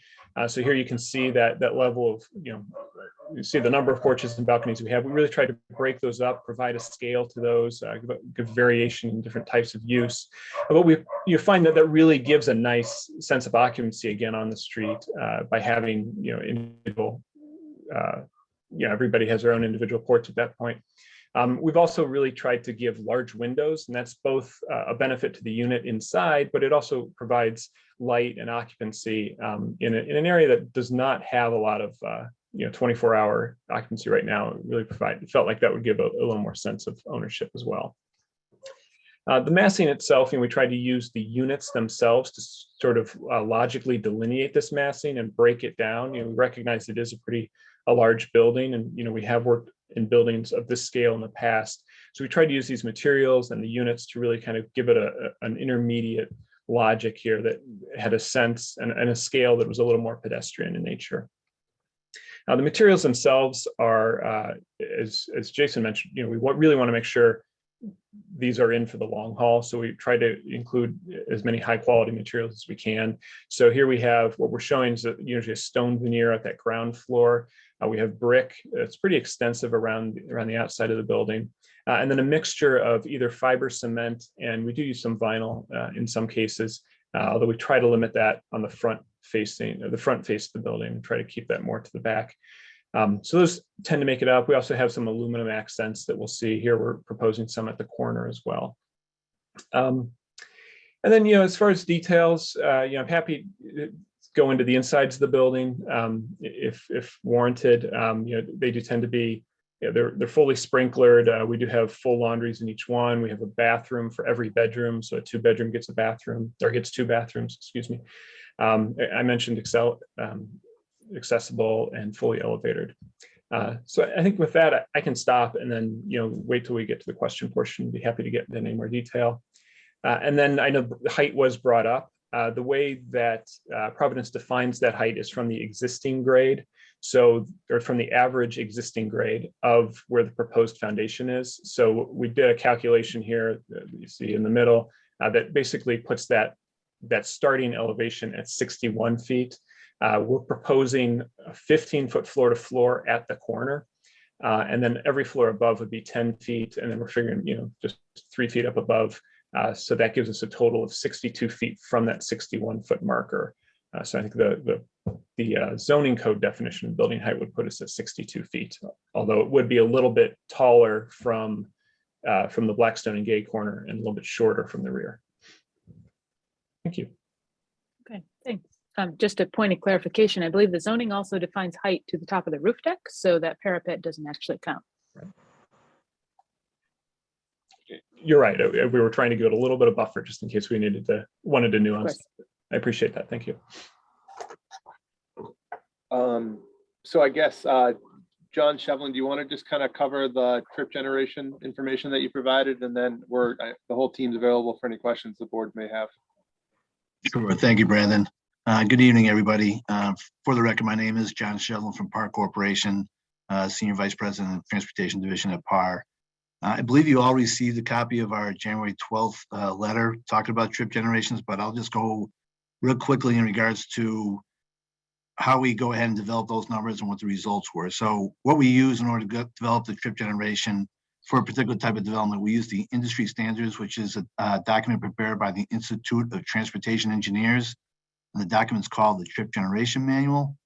So here you can see that level of, you see the number of porches and balconies we have. We really try to break those up, provide a scale to those, give variation in different types of use. But you find that really gives a nice sense of occupancy again on the street by having, individual, everybody has their own individual porch at that point. We've also really tried to give large windows, and that's both a benefit to the unit inside, but it also provides light and occupancy in an area that does not have a lot of 24-hour occupancy right now. It felt like that would give a little more sense of ownership as well. The massing itself, we tried to use the units themselves to sort of logically delineate this massing and break it down. We recognize it is a large building, and we have worked in buildings of this scale in the past. So we tried to use these materials and the units to really kind of give it an intermediate logic here that had a sense and a scale that was a little more pedestrian in nature. Now, the materials themselves are, as Jason mentioned, we really want to make sure these are in for the long haul. So we try to include as many high quality materials as we can. So here we have what we're showing is usually a stone veneer at that ground floor. We have brick. It's pretty extensive around the outside of the building. And then a mixture of either fiber cement, and we do use some vinyl in some cases, although we try to limit that on the front face of the building and try to keep that more to the back. So those tend to make it up. We also have some aluminum accents that we'll see here. We're proposing some at the corner as well. And then, as far as details, I'm happy to go into the insides of the building if warranted. They do tend to be, they're fully sprinklered. We do have full laundries in each one. We have a bathroom for every bedroom. So a 2-bedroom gets a bathroom, or gets 2 bathrooms, excuse me. I mentioned accessible and fully elevated. So I think with that, I can stop and then, wait till we get to the question portion. Be happy to get into any more detail. And then I know the height was brought up. The way that Providence defines that height is from the existing grade. So, or from the average existing grade of where the proposed foundation is. So we did a calculation here, you see in the middle, that basically puts that starting elevation at 61 feet. We're proposing a 15-foot floor to floor at the corner. And then every floor above would be 10 feet. And then we're figuring, just 3 feet up above. So that gives us a total of 62 feet from that 61-foot marker. So I think the zoning code definition of building height would put us at 62 feet, although it would be a little bit taller from the Blackstone and Gay corner and a little bit shorter from the rear. Thank you. Okay, thanks. Just a point of clarification, I believe the zoning also defines height to the top of the roof deck, so that parapet doesn't actually count. You're right. We were trying to give it a little bit of buffer just in case we wanted to nuance. I appreciate that. Thank you. So I guess, John Shevlin, do you want to just kind of cover the trip generation information that you provided? And then the whole team's available for any questions the board may have. Sure. Thank you, Brandon. Good evening, everybody. For the record, my name is John Shevlin from Park Corporation, Senior Vice President of Transportation Division at PAR. I believe you all received a copy of our January 12th letter talking about trip generations, but I'll just go real quickly in regards to how we go ahead and develop those numbers and what the results were. So what we use in order to develop the trip generation for a particular type of development, we use the industry standards, which is a document prepared by the Institute of Transportation Engineers. And the document's called the Trip Generation Manual.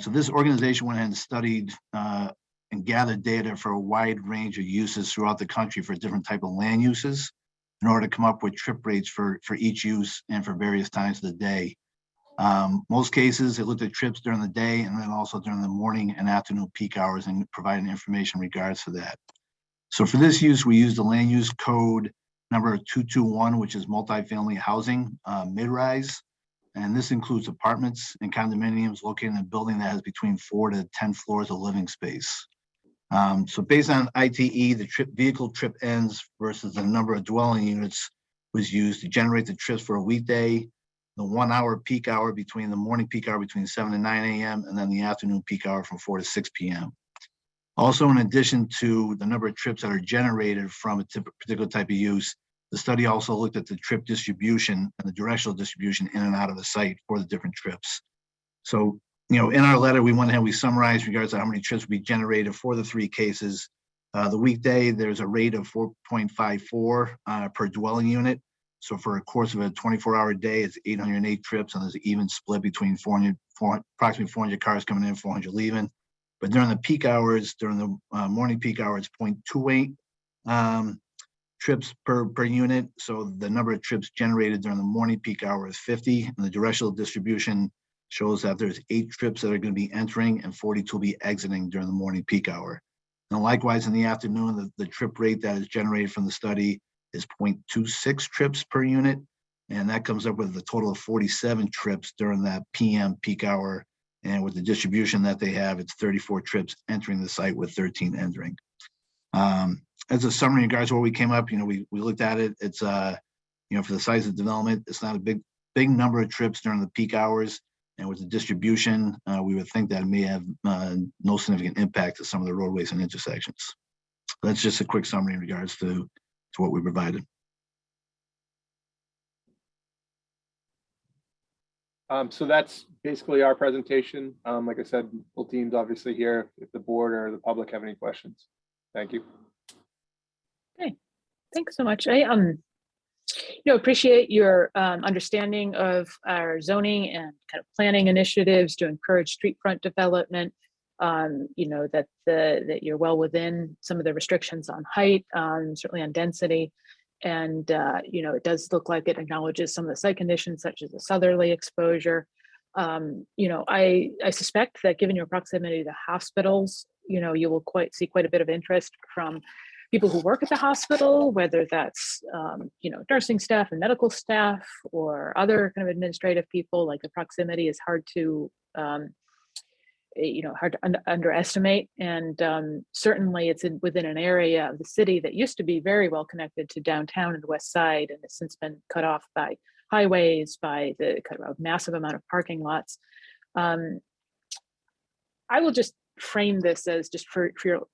So this organization went ahead and studied and gathered data for a wide range of uses throughout the country for different type of land uses in order to come up with trip rates for each use and for various times of the day. Most cases, it looked at trips during the day and then also during the morning and afternoon peak hours and providing information in regards to that. So for this use, we use the land use code number 221, which is multifamily housing, mid-rise. And this includes apartments and condominiums located in a building that has between 4 to 10 floors of living space. So based on ITE, the vehicle trip ends versus the number of dwelling units was used to generate the trips for a weekday, the 1 hour peak hour between the morning peak hour between 7 and 9 a.m. and then the afternoon peak hour from 4 to 6 p.m. Also, in addition to the number of trips that are generated from a particular type of use, the study also looked at the trip distribution and the directional distribution in and out of the site for the different trips. So, in our letter, we went ahead, we summarized regards to how many trips would be generated for the 3 cases. The weekday, there's a rate of 4.54 per dwelling unit. So for a course of a 24-hour day, it's 808 trips, and there's an even split between approximately 400 cars coming in, 400 leaving. But during the peak hours, during the morning peak hour, it's 0.28 trips per unit. So the number of trips generated during the morning peak hour is 50, and the directional distribution shows that there's 8 trips that are going to be entering and 42 will be exiting during the morning peak hour. And likewise, in the afternoon, the trip rate that is generated from the study is 0.26 trips per unit, and that comes up with a total of 47 trips during that PM peak hour. And with the distribution that they have, it's 34 trips entering the site with 13 entering. As a summary, guys, where we came up, we looked at it. It's for the size of development, it's not a big number of trips during the peak hours. And with the distribution, we would think that it may have no significant impact to some of the roadways and intersections. That's just a quick summary in regards to what we provided. So that's basically our presentation. Like I said, full team's obviously here if the board or the public have any questions. Thank you. Okay, thanks so much. I appreciate your understanding of our zoning and kind of planning initiatives to encourage street front development. That you're well within some of the restrictions on height, certainly on density. And, it does look like it acknowledges some of the site conditions such as the southerly exposure. I suspect that given your proximity to hospitals, you will see quite a bit of interest from people who work at the hospital, whether that's, nursing staff and medical staff or other kind of administrative people. Like the proximity is hard to underestimate. And certainly it's within an area of the city that used to be very well connected to downtown and the west side, and has since been cut off by highways, by the kind of massive amount of parking lots. I will just frame this as just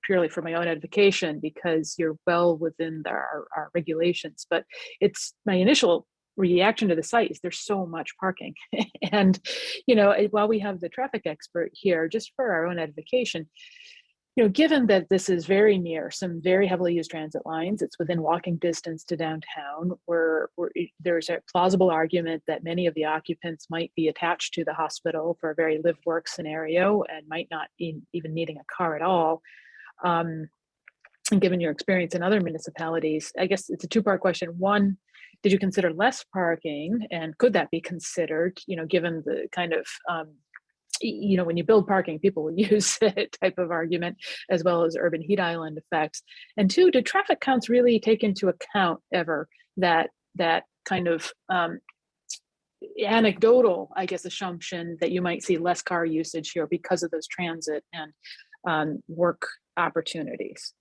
purely for my own edification, because you're well within our regulations. But it's my initial reaction to the site is there's so much parking. And, while we have the traffic expert here, just for our own edification, given that this is very near some very heavily used transit lines, it's within walking distance to downtown, where there's a plausible argument that many of the occupants might be attached to the hospital for a very live-work scenario and might not be even needing a car at all. And given your experience in other municipalities, I guess it's a 2-part question. One, did you consider less parking, and could that be considered, given the kind of, when you build parking, people will use that type of argument, as well as urban heat island effects. And 2, did traffic counts really take into account ever that kind of anecdotal, I guess, assumption that you might see less car usage here because of those transit and work opportunities?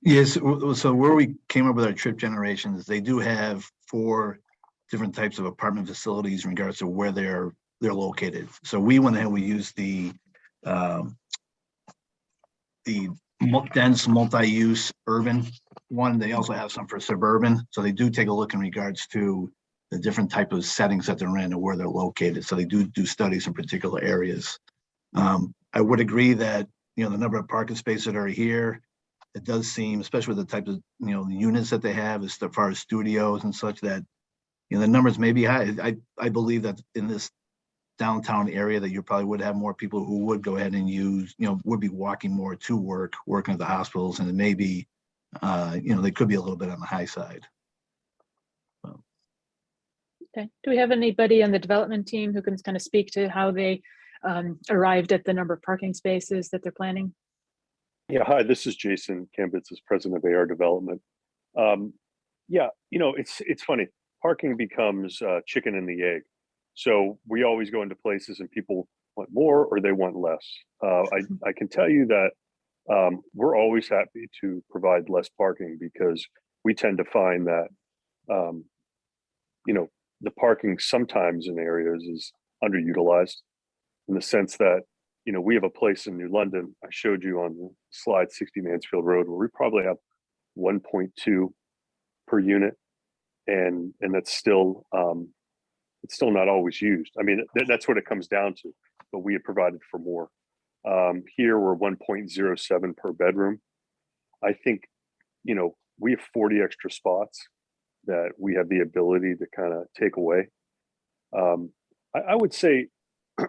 Yes, so where we came up with our trip generations, they do have 4 different types of apartment facilities in regards to where they're located. So we went ahead, we used the dense multi-use urban one. They also have some for suburban. So they do take a look in regards to the different type of settings that they're in and where they're located. So they do studies in particular areas. I would agree that, the number of parking spaces that are here, it does seem, especially with the type of, units that they have as far as studios and such, that, the numbers may be high. I believe that in this downtown area that you probably would have more people who would go ahead and use, would be walking more to work, working at the hospitals, and it may be, they could be a little bit on the high side. Okay. Do we have anybody on the development team who can kind of speak to how they arrived at the number of parking spaces that they're planning? Yeah, hi, this is Jason Kambitsis, president of AR Development. It's funny. Parking becomes chicken and the egg. So we always go into places and people want more or they want less. I can tell you that we're always happy to provide less parking, because we tend to find that, the parking sometimes in areas is underutilized in the sense that, you know, we have a place in New London. I showed you on the slide 60 Mansfield Road where we probably have 1.2 per unit. And that's still, it's still not always used. I mean, that's what it comes down to, but we had provided for more. Here we're 1.07 per bedroom. I think, you know, we have 40 extra spots that we have the ability to kind of take away. I would say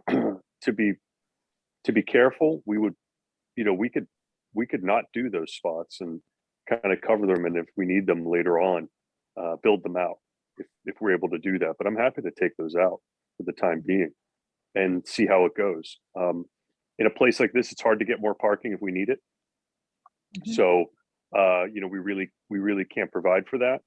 to be careful, we would, you know, we could not do those spots and kind of cover them, and if we need them later on, build them out if we're able to do that. But I'm happy to take those out for the time being and see how it goes. In a place like this, it's hard to get more parking if we need it. So, you know, we really can't provide for that.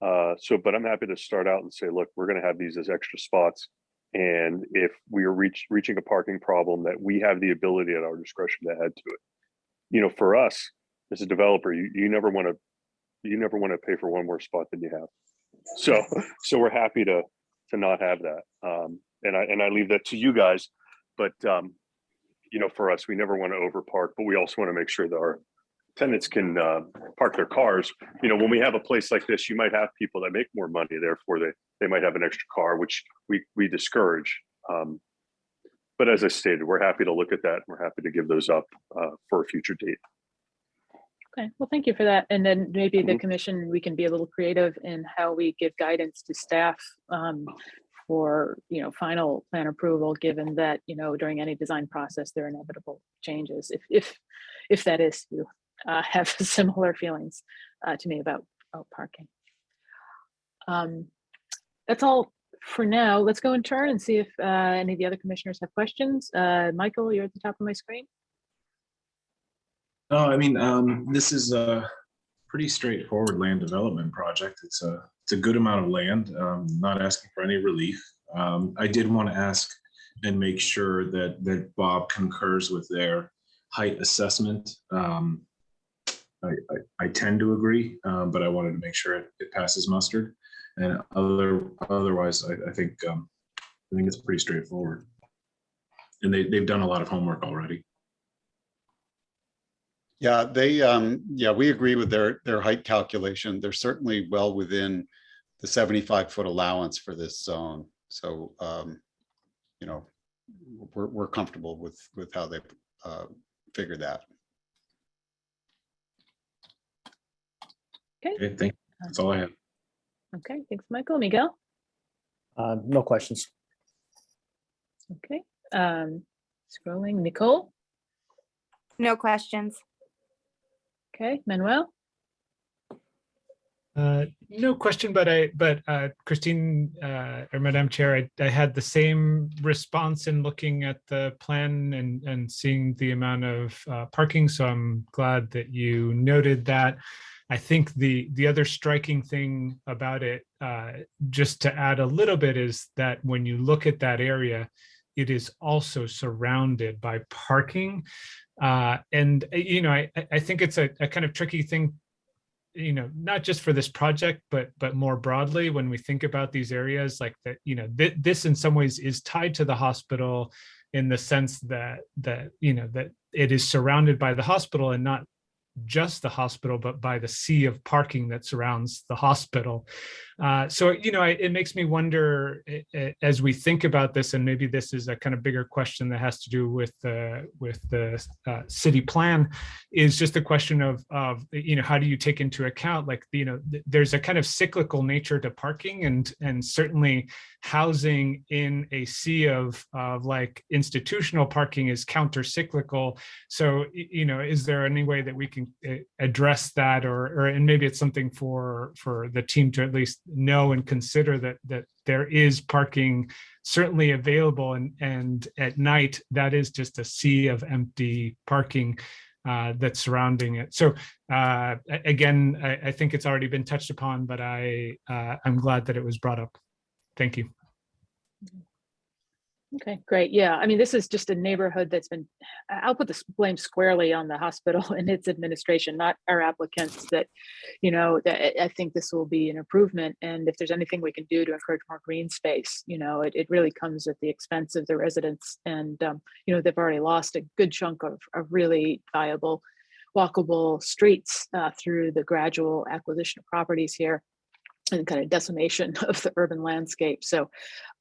But I'm happy to start out and say, look, we're going to have these as extra spots. And if we are reaching a parking problem, that we have the ability at our discretion to add to it. You know, for us as a developer, you never want to pay for one more spot than you have. So we're happy to not have that. And I leave that to you guys. But you know, for us, we never want to overpark, but we also want to make sure that our tenants can park their cars. You know, when we have a place like this, you might have people that make more money, therefore they might have an extra car, which we discourage. But as I stated, we're happy to look at that. We're happy to give those up for a future date. Okay, well, thank you for that. And then maybe the commission, we can be a little creative in how we give guidance to staff for, you know, final plan approval, given that, you know, during any design process, there are inevitable changes. If that is, you have similar feelings to me about parking. That's all for now. Let's go in turn and see if any of the other commissioners have questions. Michael, you're at the top of my screen. No, I mean, this is a pretty straightforward land development project. It's a good amount of land, not asking for any relief. I did want to ask and make sure that Bob concurs with their height assessment. I tend to agree, but I wanted to make sure it passes muster. And otherwise, I think it's pretty straightforward. And they've done a lot of homework already. Yeah, we agree with their height calculation. They're certainly well within the 75-foot allowance for this zone. So, you know, we're comfortable with how they figured that. Okay, thank you. That's all I have. Okay, thanks, Michael. Miguel? No questions. Okay, scrolling. Nicole? No questions. Okay, Manuel? No question, but Christine or Madam Chair, I had the same response in looking at the plan and seeing the amount of parking. So I'm glad that you noted that. I think the other striking thing about it, just to add a little bit, is that when you look at that area, it is also surrounded by parking. And, you know, I think it's a kind of tricky thing, you know, not just for this project, but more broadly, when we think about these areas like that, you know, this in some ways is tied to the hospital in the sense that you know, that it is surrounded by the hospital, and not just the hospital, but by the sea of parking that surrounds the hospital. So, you know, it makes me wonder, as we think about this, and maybe this is a kind of bigger question that has to do with the city plan, is just the question of, you know, how do you take into account, like, you know, there's a kind of cyclical nature to parking, and certainly housing in a sea of like institutional parking is counter-cyclical. So, you know, is there any way that we can address that, or and maybe it's something for the team to at least know and consider that there is parking certainly available, and at night that is just a sea of empty parking that's surrounding it. So again, I think it's already been touched upon, but I'm glad that it was brought up. Thank you. Okay, great. Yeah, I mean, this is just a neighborhood that's been, I'll put the blame squarely on the hospital and its administration, not our applicants that, that I think this will be an improvement. And if there's anything we can do to encourage more green space, it really comes at the expense of the residents. And, they've already lost a good chunk of really valuable walkable streets through the gradual acquisition of properties here and kind of decimation of the urban landscape. So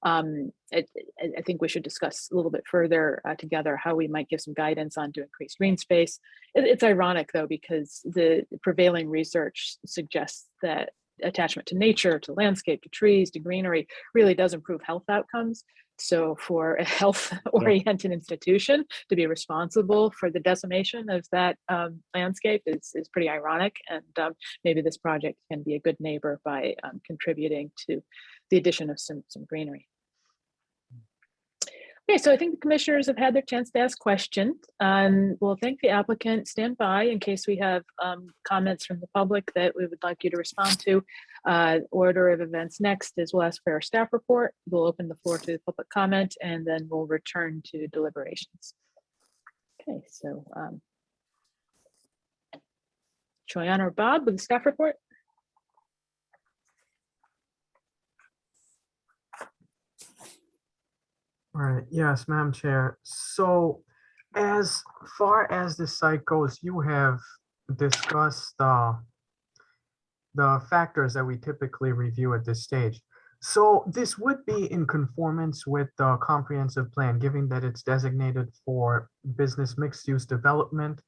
I think we should discuss a little bit further together how we might give some guidance on to increase green space. It's ironic though, because the prevailing research suggests that attachment to nature, to landscape, to trees, to greenery really does improve health outcomes. So for a health-oriented institution to be responsible for the decimation of that landscape is pretty ironic. And maybe this project can be a good neighbor by contributing to the addition of some greenery. Okay, so I think the commissioners have had their chance to ask questions. We'll thank the applicant. Stand by in case we have comments from the public that we would like you to respond to. Order of events next is we'll ask for our staff report. We'll open the floor to public comment, and then we'll return to deliberations. Okay, so Choyan or Bob with the staff report. All right, yes, Madam Chair. So as far as the site goes, you have discussed the factors that we typically review at this stage. So this would be in conformance with the comprehensive plan, given that it's designated for business mixed-use development,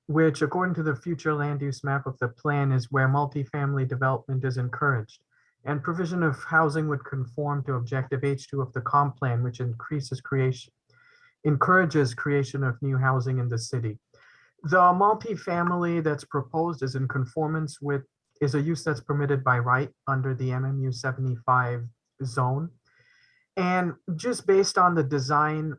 which according to the future land use map of the plan is where multifamily development is encouraged. And provision of housing would conform to objective H2 of the comp plan, which encourages creation of new housing in the city. The multifamily that's proposed is in conformance with, is a use that's permitted by right under the MMU 75 zone. And just based on the design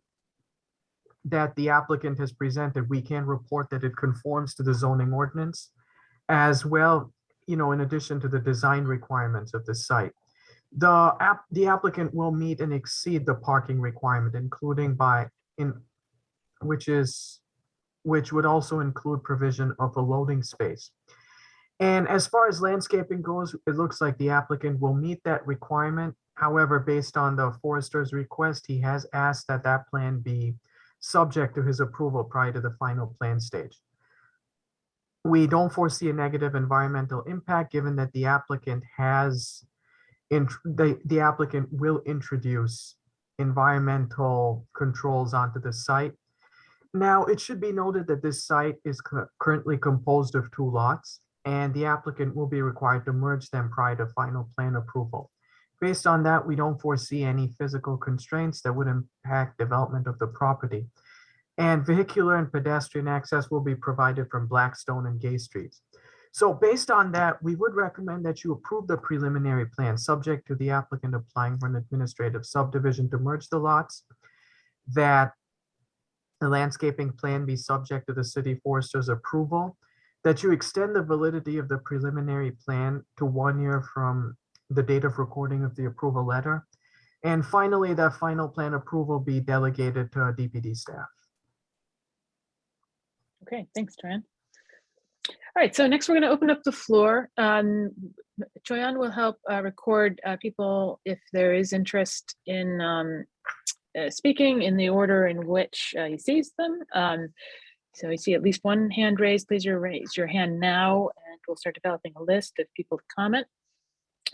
that the applicant has presented, we can report that it conforms to the zoning ordinance as well, in addition to the design requirements of the site. The applicant will meet and exceed the parking requirement, including which would also include provision of a loading space. And as far as landscaping goes, it looks like the applicant will meet that requirement. However, based on the forester's request, he has asked that that plan be subject to his approval prior to the final plan stage. We don't foresee a negative environmental impact, given that the applicant the applicant will introduce environmental controls onto the site. Now, it should be noted that this site is currently composed of 2 lots, and the applicant will be required to merge them prior to final plan approval. Based on that, we don't foresee any physical constraints that would impact development of the property. And vehicular and pedestrian access will be provided from Blackstone and Gay Streets. So based on that, we would recommend that you approve the preliminary plan subject to the applicant applying for an administrative subdivision to merge the lots, that the landscaping plan be subject to the city forester's approval, that you extend the validity of the preliminary plan to 1 year from the date of recording of the approval letter. And finally, that final plan approval be delegated to DPD staff. Okay, thanks, Tran. All right, so next we're going to open up the floor. Choyan will help record people if there is interest in speaking in the order in which he sees them. So you see at least one hand raised. Please raise your hand now, and we'll start developing a list of people to comment.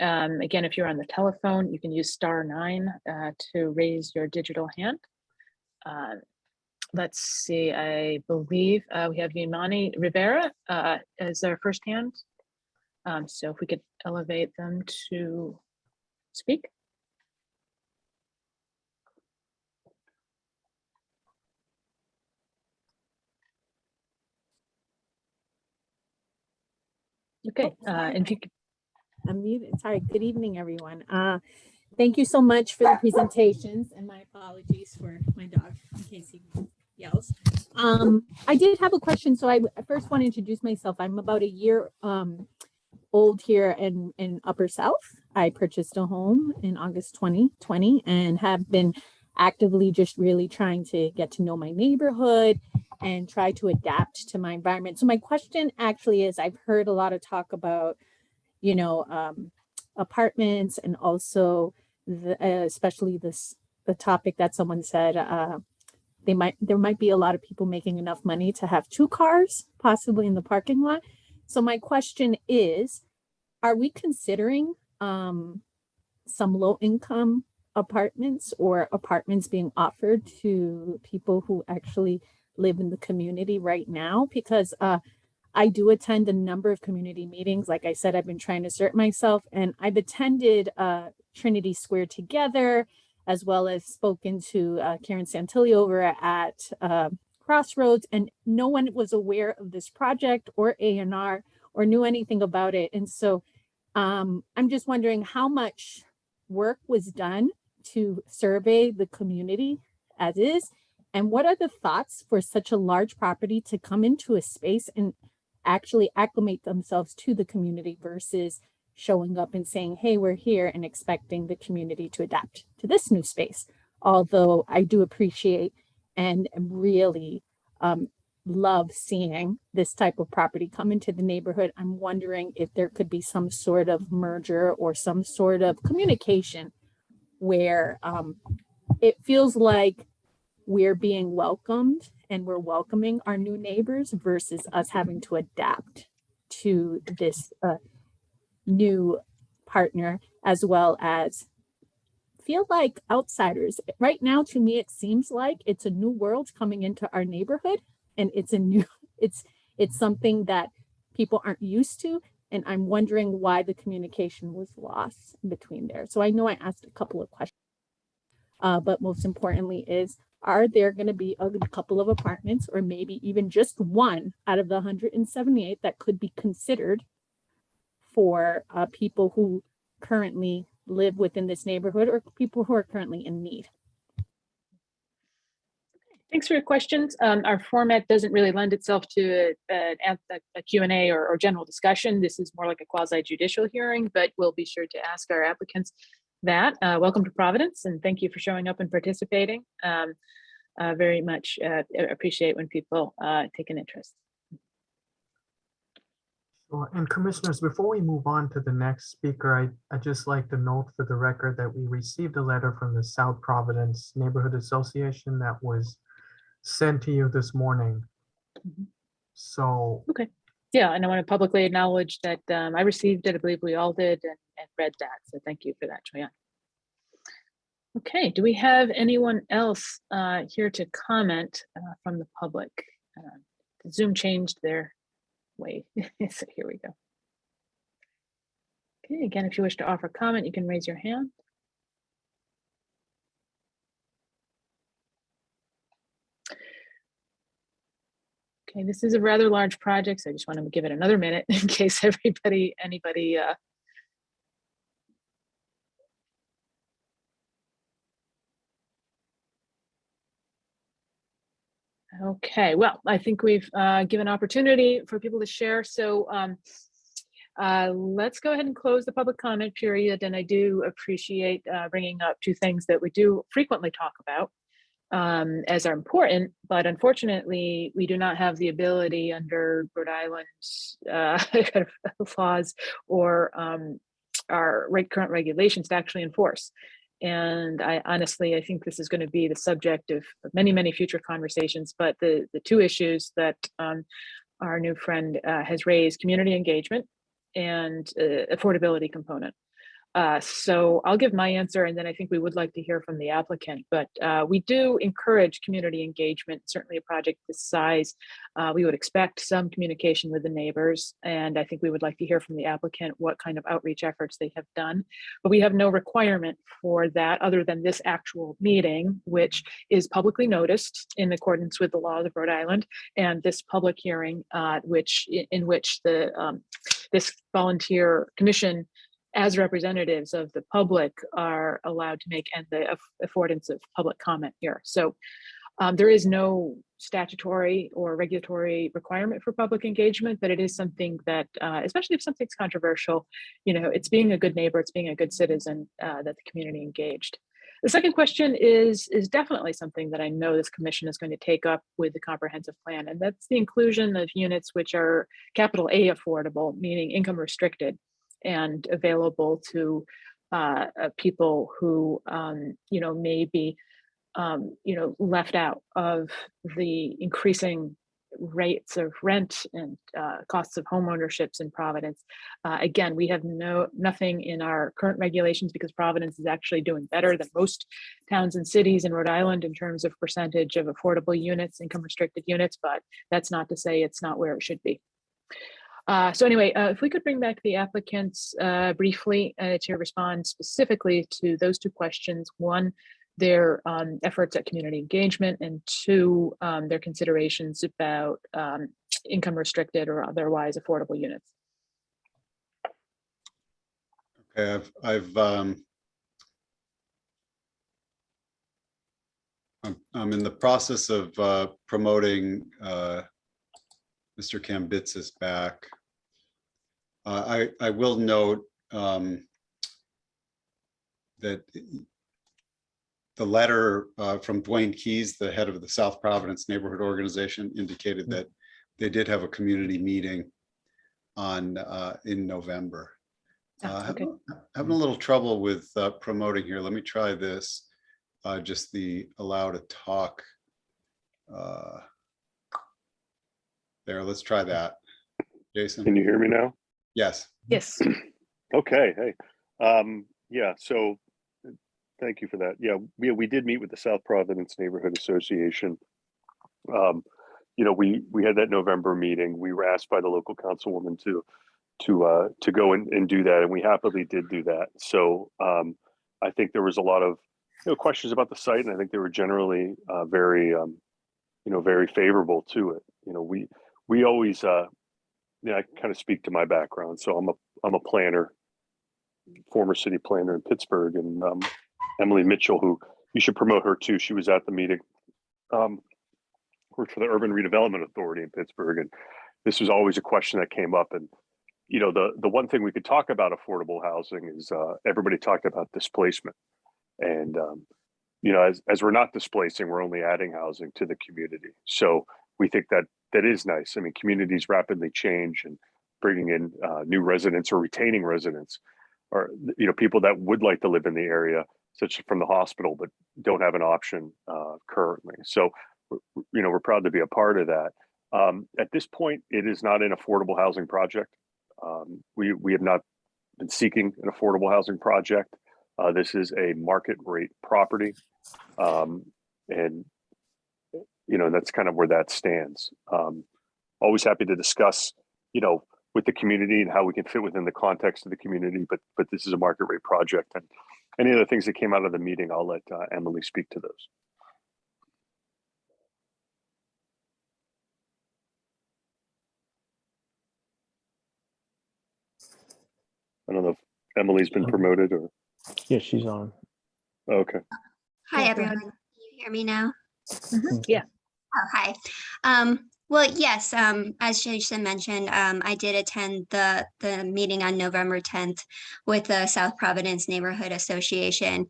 Again, if you're on the telephone, you can use *9 to raise your digital hand. Let's see, I believe we have Imani Rivera as our first hand. So if we could elevate them to speak. Okay, and if you could. I'm muted. Sorry. Good evening, everyone. Thank you so much for the presentations, and my apologies for my dog in case he yells. I did have a question. So I first want to introduce myself. I'm about a year old here in Upper South. I purchased a home in August 2020 and have been actively just really trying to get to know my neighborhood and try to adapt to my environment. So my question actually is, I've heard a lot of talk about, you know, apartments, and also especially the topic that someone said, there might be a lot of people making enough money to have 2 cars possibly in the parking lot. So my question is, are we considering some low income apartments or apartments being offered to people who actually live in the community right now? Because I do attend a number of community meetings. Like I said, I've been trying to assert myself, and I've attended Trinity Square Together, as well as spoken to Karen Santilli over at Crossroads, and no one was aware of this project or A&R or knew anything about it. And so I'm just wondering how much work was done to survey the community as is, and what are the thoughts for such a large property to come into a space and actually acclimate themselves to the community versus showing up and saying, hey, we're here, and expecting the community to adapt to this new space. Although I do appreciate and really love seeing this type of property come into the neighborhood, I'm wondering if there could be some sort of merger or some sort of communication where it feels like we're being welcomed and we're welcoming our new neighbors versus us having to adapt to this new partner, as well as feel like outsiders. Right now, to me, it seems like it's a new world coming into our neighborhood, and it's it's something that people aren't used to. And I'm wondering why the communication was lost between there. So I know I asked a couple of questions, but most importantly is, are there going to be a couple of apartments, or maybe even just one out of the 178 that could be considered for people who currently live within this neighborhood, or people who are currently in need? Thanks for your questions. Our format doesn't really lend itself to a Q&A or general discussion. This is more like a quasi-judicial hearing, but we'll be sure to ask our applicants that. Welcome to Providence, and thank you for showing up and participating. Very much appreciate when people take an interest. Sure. And commissioners, before we move on to the next speaker, I'd just like to note for the record that we received a letter from the South Providence Neighborhood Association that was sent to you this morning. So. Okay. Yeah, and I want to publicly acknowledge that I received it. I believe we all did, and read that. So thank you for that, Joanne. Okay, do we have anyone else here to comment from the public? Zoom changed their way, so here we go. Okay, again, if you wish to offer comment, you can raise your hand. Okay, this is a rather large project, so I just want to give it another minute in case anybody. Okay, well, I think we've given opportunity for people to share. So let's go ahead and close the public comment period. And I do appreciate bringing up 2 things that we do frequently talk about as are important, but unfortunately, we do not have the ability under Rhode Island's laws or our current regulations to actually enforce. And I think this is going to be the subject of many, many future conversations. But the 2 issues that our new friend has raised, community engagement and affordability component. So I'll give my answer, and then I think we would like to hear from the applicant. But we do encourage community engagement. Certainly a project this size, we would expect some communication with the neighbors, and I think we would like to hear from the applicant what kind of outreach efforts they have done. But we have no requirement for that other than this actual meeting, which is publicly noticed in accordance with the laws of Rhode Island, and this public hearing, in which this volunteer commission, as representatives of the public, are allowed to make and the affordance of public comment here. So there is no statutory or regulatory requirement for public engagement, but it is something that, especially if something's controversial, it's being a good neighbor, it's being a good citizen that the community engaged. The second question is definitely something that I know this commission is going to take up with the comprehensive plan, and that's the inclusion of units which are capital A affordable, meaning income restricted and available to people who may be left out of the increasing rates of rent and costs of home ownerships in Providence. Again, we have nothing in our current regulations because Providence is actually doing better than most towns and cities in Rhode Island in terms of percentage of affordable units, income restricted units, but that's not to say it's not where it should be. So anyway, if we could bring back the applicants briefly to respond specifically to those two questions. One, their efforts at community engagement, and two, their considerations about income restricted or otherwise affordable units. Okay, I'm in the process of promoting Mr. Kambitsis back. I will note that the letter from Dwayne Keys, the head of the South Providence Neighborhood Organization, indicated that they did have a community meeting in November. Okay. Having a little trouble with promoting here. Let me try this. Just the allow to talk. There, let's try that. Jason. Can you hear me now? Yes. Yes. Okay. Hey. Yeah. So thank you for that. Yeah, we did meet with the South Providence Neighborhood Association. We had that November meeting. We were asked by the local councilwoman to go and do that, and we happily did do that. So I think there was a lot of questions about the site, and I think they were generally very very favorable to it. We always I kind of speak to my background. So I'm a planner, former city planner in Pittsburgh, and Emily Mitchell, who you should promote her too. She was at the meeting. Worked for the Urban Redevelopment Authority in Pittsburgh, and this was always a question that came up. And the one thing we could talk about affordable housing is everybody talked about displacement, and as we're not displacing, we're only adding housing to the community. So we think that is nice. I mean, communities rapidly change, and bringing in new residents or retaining residents, or people that would like to live in the area, such from the hospital, but don't have an option currently. So we're proud to be a part of that. At this point, it is not an affordable housing project. We have not been seeking an affordable housing project. This is a market rate property, and that's kind of where that stands. Always happy to discuss, with the community and how we can fit within the context of the community, but this is a market rate project, and any of the things that came out of the meeting, I'll let Emily speak to those. I don't know if Emily's been promoted or. Yeah, she's on. Okay. Hi, Yeah, everyone. Can you hear me now? Yeah. Oh, hi. Well, yes, as Jason mentioned, I did attend the meeting on November 10th with the South Providence Neighborhood Association.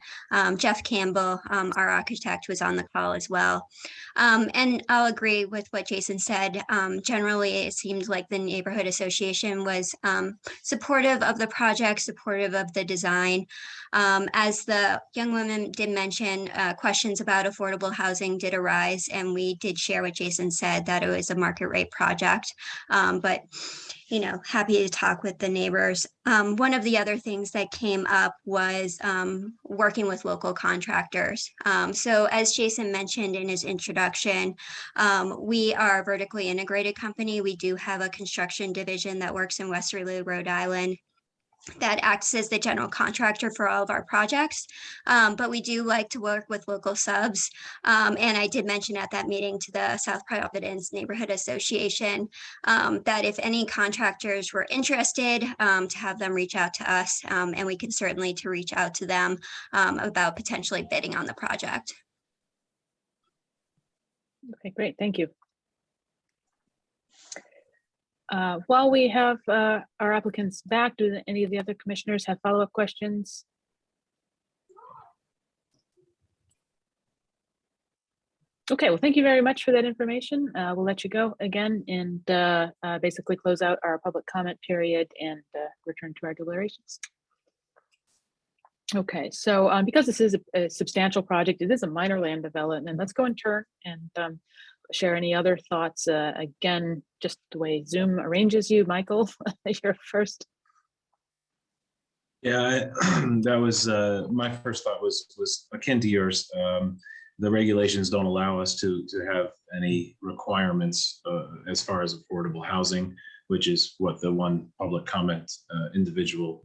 Jeff Campbell, our architect, was on the call as well. And I'll agree with what Jason said. Generally, it seemed like the neighborhood association was supportive of the project, supportive of the design. As the young woman did mention, questions about affordable housing did arise, and we did share what Jason said, that it was a market rate project. But happy to talk with the neighbors. One of the other things that came up was working with local contractors. So as Jason mentioned in his introduction, we are a vertically integrated company. We do have a construction division that works in Westerly, Rhode Island, that acts as the general contractor for all of our projects. But we do like to work with local subs. And I did mention at that meeting to the South Providence Neighborhood Association that if any contractors were interested, to have them reach out to us, and we can certainly to reach out to them about potentially bidding on the project. Okay, great. Thank you. While we have our applicants back, do any of the other commissioners have follow-up questions? Okay, well, thank you very much for that information. We'll let you go again and basically close out our public comment period and return to our deliberations. Okay, so because this is a substantial project, it is a minor land development. Let's go in turn and share any other thoughts. Again, just the way Zoom arranges you, Michael, you're first. Yeah, that was my first thought was akin to yours. The regulations don't allow us to have any requirements as far as affordable housing, which is what the one public comment individual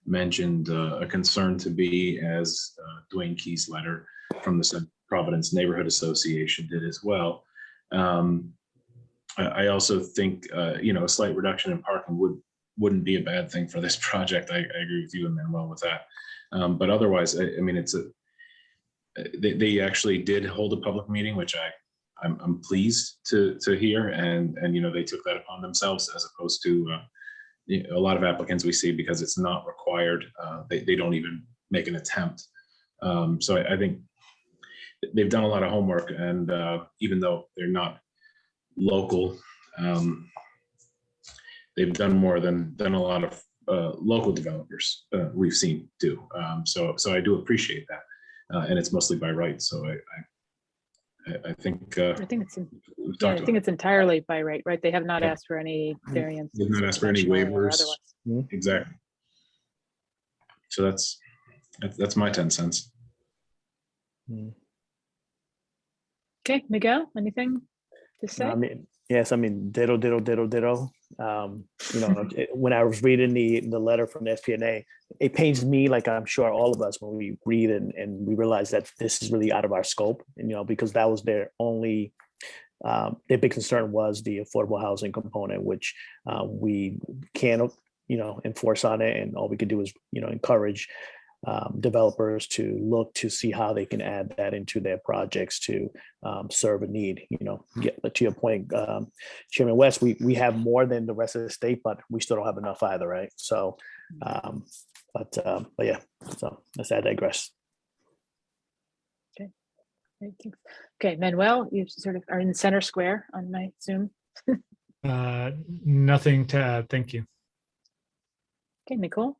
mentioned a concern to be, as Dwayne Key's letter from the Providence Neighborhood Association did as well. I also think a slight reduction in parking wouldn't be a bad thing for this project. I agree with you and Manuel with that. But otherwise, I mean, they actually did hold a public meeting, which I'm pleased to hear, and they took that upon themselves, as opposed to a lot of applicants we see, because it's not required. They don't even make an attempt. So I think they've done a lot of homework, and even though they're not local, they've done more than a lot of local developers we've seen do. So I do appreciate that. And it's mostly by right. So I think I think it's entirely by right. They have not asked for any variance. They've not asked for any waivers. Exactly. So that's my 10 cents. Okay, Miguel, anything to say? I mean, yes, I mean, ditto. When I was reading the letter from the SPNA, it pains me, like I'm sure all of us, when we read and we realize that this is really out of our scope, and because that was their only, their big concern was the affordable housing component, which we can't, enforce on it, and all we could do is, encourage developers to look to see how they can add that into their projects to serve a need. Get to your point, Chairman West, we have more than the rest of the state, but we still don't have enough either, right? So, but yeah, so let's digress. Okay, great, thanks. Okay, Manuel, you sort of are in center square on my Zoom. Nothing to add. Thank you. Okay, Nicole.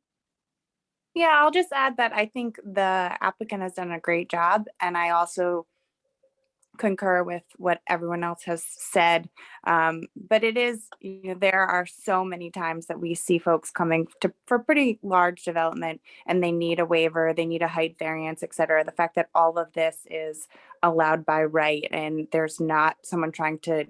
Yeah, I'll just add that I think the applicant has done a great job, and I also concur with what everyone else has said. But it is, there are so many times that we see folks coming for pretty large development, and they need a waiver, they need a height variance, et cetera. The fact that all of this is allowed by right, and there's not someone trying to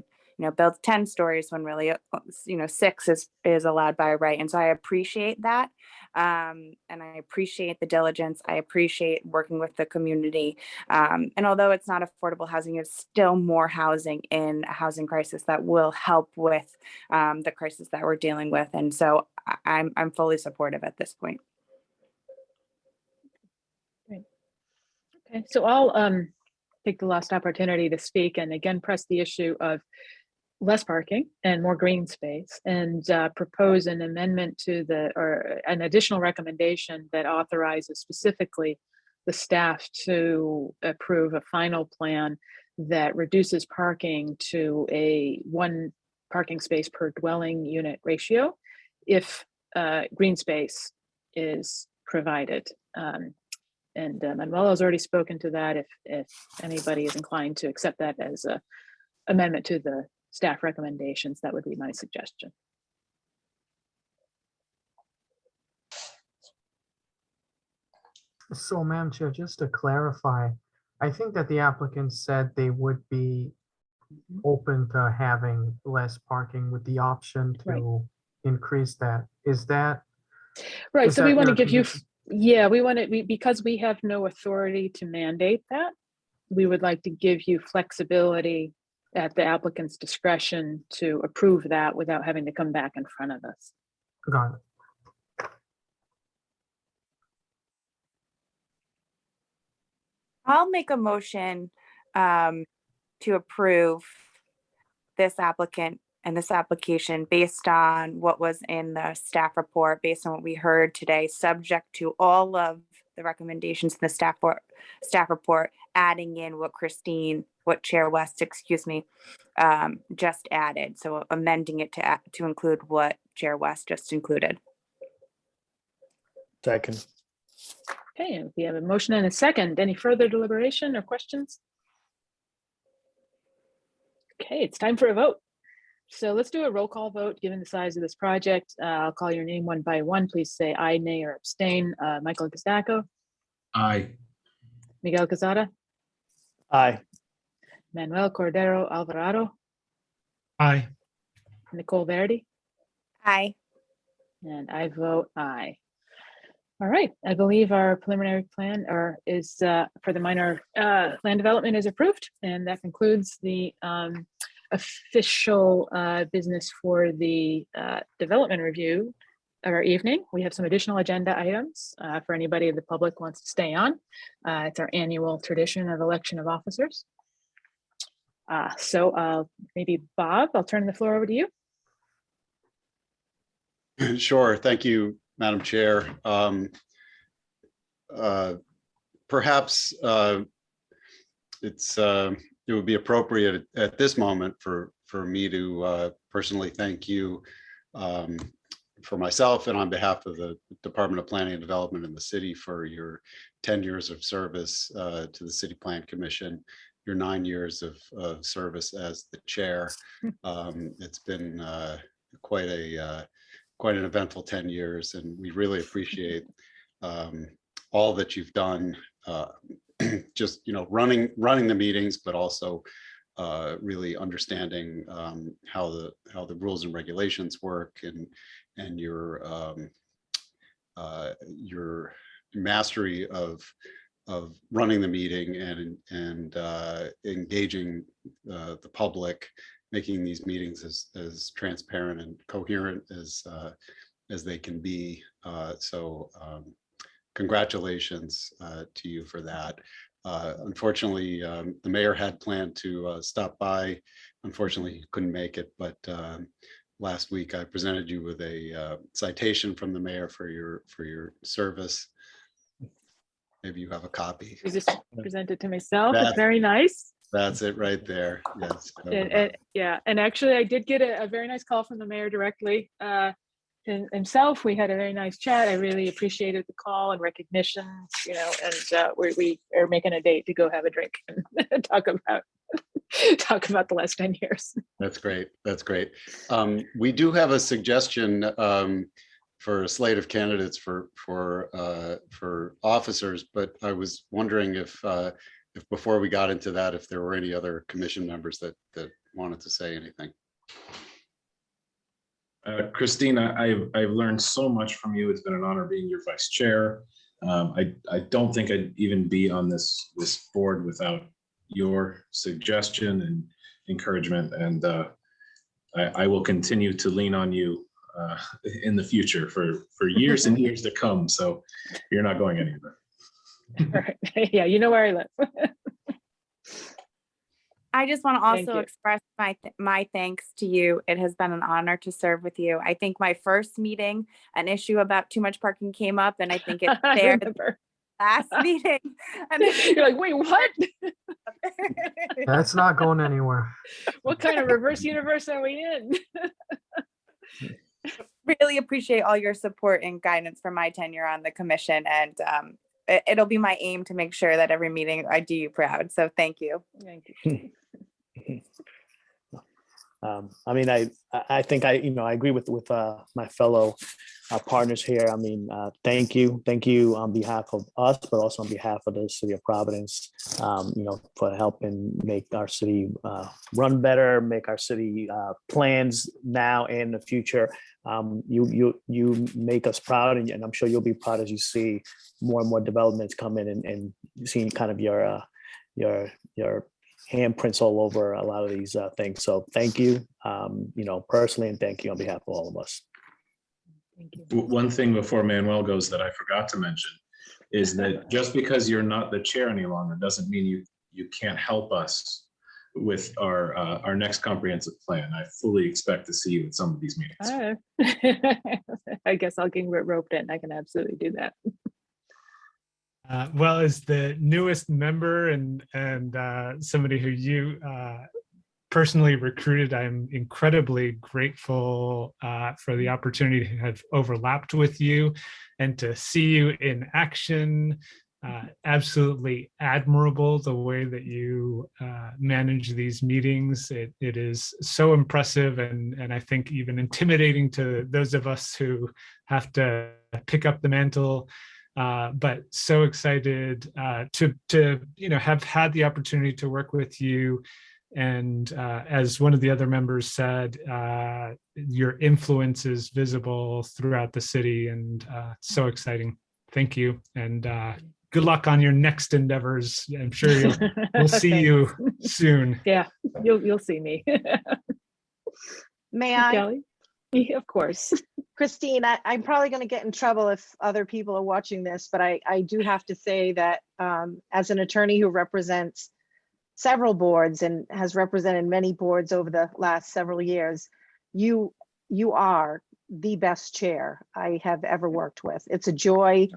build 10 stories when really 6 is allowed by right. And so I appreciate that. And I appreciate the diligence. I appreciate working with the community. And although it's not affordable housing, it's still more housing in a housing crisis that will help with the crisis that we're dealing with. And so I'm fully supportive at this point. Great. Okay, so I'll take the last opportunity to speak and again press the issue of less parking and more green space, and propose an amendment to or an additional recommendation that authorizes specifically the staff to approve a final plan that reduces parking to a 1 parking space per dwelling unit ratio if green space is provided. And Manuel has already spoken to that. If anybody is inclined to accept that as a amendment to the staff recommendations, that would be my suggestion. So, Madam Chair, just to clarify, I think that the applicant said they would be open to having less parking with the option to increase that. Is that right? So we want to give you, we want to, because we have no authority to mandate that, we would like to give you flexibility at the applicant's discretion to approve that without having to come back in front of us. Got it. I'll make a motion to approve this applicant and this application based on what was in the staff report, based on what we heard today, subject to all of the recommendations in the staff report, adding in what Chair West, excuse me, just added. So amending it to include what Chair West just included. Second. Okay, and we have a motion and a second. Any further deliberation or questions? Okay, it's time for a vote. So let's do a roll call vote, given the size of this project. I'll call your name one by one. Please say aye, nay, or abstain. Michael Gazdaco, Aye. Miguel Quezada, Aye. Manuel Cordero Alvarado, Aye. Nicole Verdi, Aye. and I vote aye. All right, I believe our preliminary plan is for the minor land development is approved, and that concludes the official business for the development review of our evening. We have some additional agenda items for anybody in the public who wants to stay on. It's our annual tradition of election of officers. So maybe Bob, I'll turn the floor over to you. Sure. Thank you, Madam Chair. Perhaps it would be appropriate at this moment for me to personally thank you for myself and on behalf of the Department of Planning and Development in the city for your 10 years of service to the City Plan Commission, your 9 years of service as the chair. It's been quite an eventful 10 years, and we really appreciate all that you've done, just running the meetings, but also really understanding how the rules and regulations work, and your mastery of running the meeting and engaging the public, making these meetings as transparent and coherent as they can be. So congratulations to you for that. Unfortunately, the mayor had planned to stop by. Unfortunately, he couldn't make it, but last week I presented you with a citation from the mayor for your service. Maybe you have a copy. You just presented to myself. That's- It's very nice. That's it right there. Yes. Yeah, and actually I did get a very nice call from the mayor directly himself. We had a very nice chat. I really appreciated the call and recognition, and we are making a date to go have a drink and talk about the last 10 years. That's great. That's great. We do have a suggestion for a slate of candidates for officers, but I was wondering if before we got into that, if there were any other commission members that wanted to say anything. Christina, I've learned so much from you. It's been an honor being your vice chair. I don't think I'd even be on this board without your suggestion and encouragement, and I will continue to lean on you in the future for years and years to come. So you're not going anywhere. All right. Yeah, you know where I live. I just want to Thank also you. express my thanks to you. It has been an honor to serve with you. I think my first meeting, an issue about too much parking came up, and I think it's I fair remember. last meeting. And You're like, wait, what? That's not going anywhere. What kind of reverse universe are we in? really appreciate all your support and guidance for my tenure on the commission, and it'll be my aim to make sure that every meeting I do you proud. So thank you. Thank you. I mean, I think I agree with my fellow partners here. I mean, thank you on behalf of us, but also on behalf of the city of Providence, for helping make our city run better, make our city plans now and in the future. You make us proud, and I'm sure you'll be proud as you see more and more developments come in and seeing kind of your handprints all over a lot of these things. So thank you, personally, and thank you on behalf of all of us. Thank you. One thing before Manuel goes that I forgot to mention is that just because you're not the chair any longer doesn't mean you can't help us with our next comprehensive plan. I fully expect to see you at some of these meetings. I guess I'll get roped in. I can absolutely do that. Well, as the newest member and somebody who you personally recruited, I'm incredibly grateful for the opportunity to have overlapped with you and to see you in action. Absolutely admirable the way that you manage these meetings. It is so impressive and I think even intimidating to those of us who have to pick up the mantle. But so excited to have had the opportunity to work with you. And as one of the other members said, your influence is visible throughout the city, and so exciting. Thank you, and good luck on your next endeavors. I'm sure we'll see you soon. Yeah, you'll see me. May I? Kelly? Yeah, of course. Christine, I'm probably going to get in trouble if other people are watching this, but I do have to say that as an attorney who represents several boards and has represented many boards over the last several years, you are the best chair I have ever worked with. It's a joy.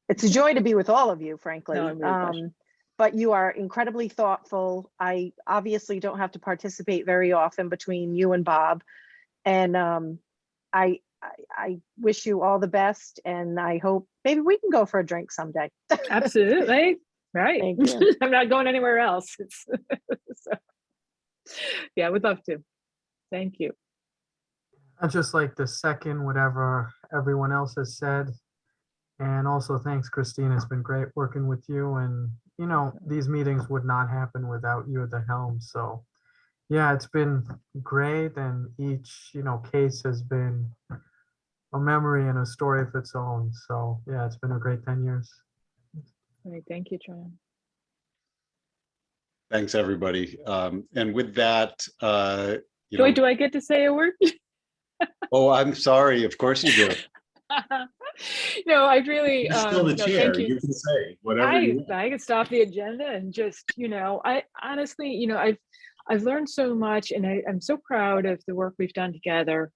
It's a joy to be with all of you, frankly. No, I'm really but you are incredibly thoughtful. I obviously don't have to participate very often between you and Bob. And I wish you all the best, and I hope maybe we can go for a drink someday. Absolutely. Right. Thank you. I'm not going anywhere else. So, yeah, we'd love to. Thank you. I'd just like to second whatever everyone else has said. And also thanks, Christine. It's been great working with you. And, these meetings would not happen without you at the helm. So yeah, it's been great. And each, case has been a memory and a story of its own. So yeah, it's been a great 10 years. All right, thank you, John. Thanks, everybody. And with that, Joy, do I get to say a word? Oh, I'm sorry. Of course you do. No, I really. You're still the chair. Thank you. You can say whatever you want. I can stop the agenda and just, I honestly, I've learned so much, and I'm so proud of the work we've done together.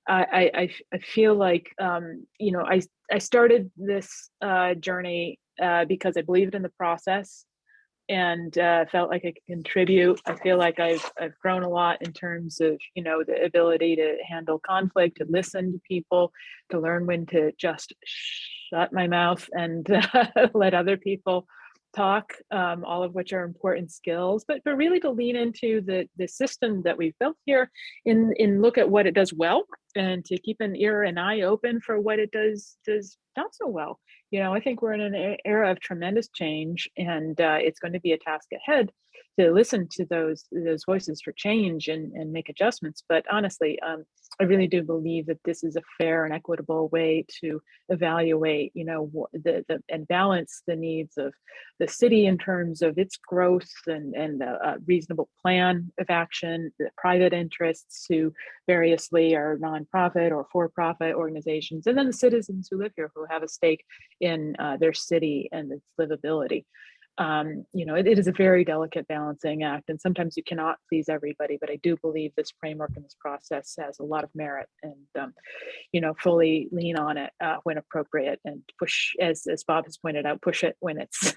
I feel like, I started this journey because I believed in the process and felt like I could contribute. I feel like I've grown a lot in terms of, the ability to handle conflict, to listen to people, to learn when to just shut my mouth and let other people talk, all of which are important skills, but really to lean into the system that we've built here and look at what it does well and to keep an ear and eye open for what it does not so well. I think we're in an era of tremendous change, and it's going to be a task ahead to listen to those voices for change and make adjustments. But honestly, I really do believe that this is a fair and equitable way to evaluate, and balance the needs of the city in terms of its growth and a reasonable plan of action, the private interests who variously are nonprofit or for-profit organizations, and then the citizens who live here who have a stake in their city and its livability. It is a very delicate balancing act, and sometimes you cannot please everybody, but I do believe this framework and this process has a lot of merit, and fully lean on it when appropriate, and push, as Bob has pointed out, push it when it's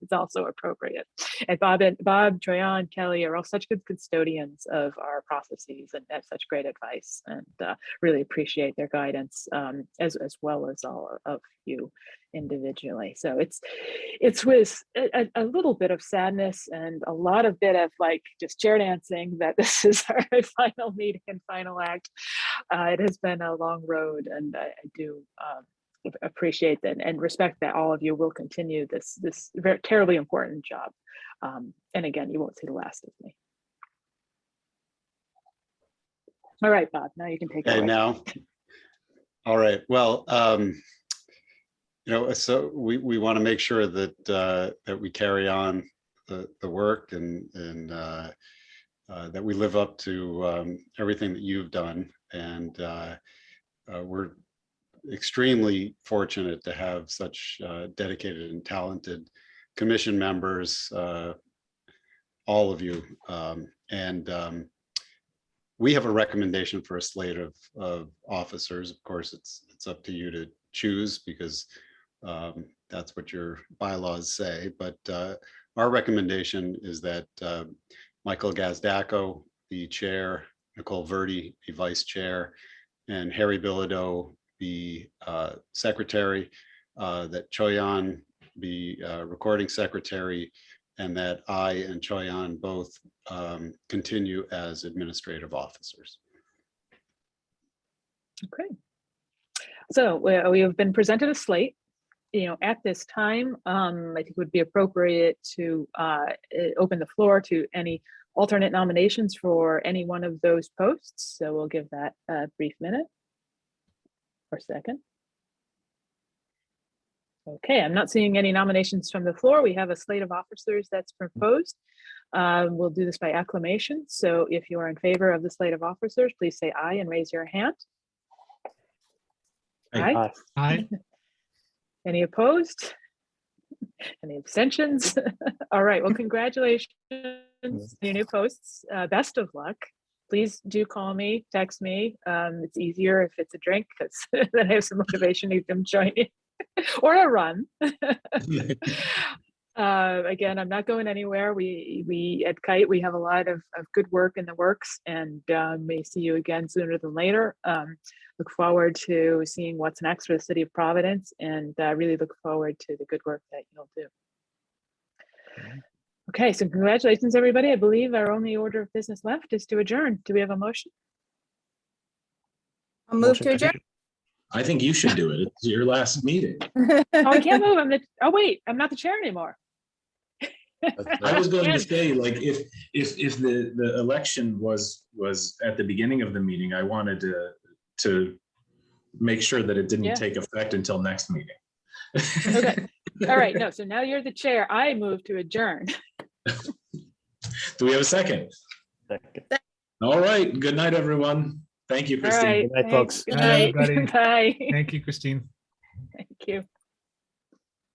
it's also appropriate. And Bob, Troyan, Kelly are all such good custodians of our processes and have such great advice, and really appreciate their guidance, as well as all of you individually. So it's with a little bit of sadness and a lot of bit of just chair dancing that this is our final meeting and final act. It has been a long road, and I do appreciate that and respect that all of you will continue this very terribly important job. And again, you won't see the last of me. All right, Bob, now you can take it away. Now. All right. Well, so we want to make sure that that we carry on the work and that we live up to everything that you've done. And we're extremely fortunate to have such dedicated and talented commission members, all of you. We have a recommendation for a slate of officers. Of course, it's up to you to choose, because that's what your bylaws say, but our recommendation is that Michael Gazdaco be chair, Nicole Verdi be vice chair, and Harry Bilodeau be secretary, that Choyan be recording secretary, and that I and Choyan both continue as administrative officers. Okay. So we have been presented a slate. At this time, I think it would be appropriate to open the floor to any alternate nominations for any one of those posts. So we'll give that a brief minute or second. Okay, I'm not seeing any nominations from the floor. We have a slate of officers that's proposed. We'll do this by acclamation. So if you are in favor of the slate of officers, please say aye and raise your hand. Aye. Aye. Any opposed? Any abstentions? All right, well, congratulations on your new posts. Best of luck. Please do call me, text me. It's easier if it's a drink because then I have some motivation to come join you or a run. Again, I'm not going anywhere. We at Kite, we have a lot of good work in the works, and may see you again sooner than later. Look forward to seeing what's next for the city of Providence, and really look forward to the good work that you'll do. Okay, so congratulations, everybody. I believe our only order of business left is to adjourn. Do we have a motion? I'll move to adjourn. I think you should do it. It's your last meeting. Oh, I can't move. Oh wait, I'm not the chair anymore. I was going to say, like, if the election was at the beginning of the meeting, I wanted to make sure that it didn't take effect until next meeting. Okay. All right. No. So now you're the chair. I move to adjourn. Do we have a second? Second. All right. Good night, everyone. Thank you, Christine. All right. Good night, folks. Good night. Bye, everybody. Bye. Thank you, Christine. Thank you.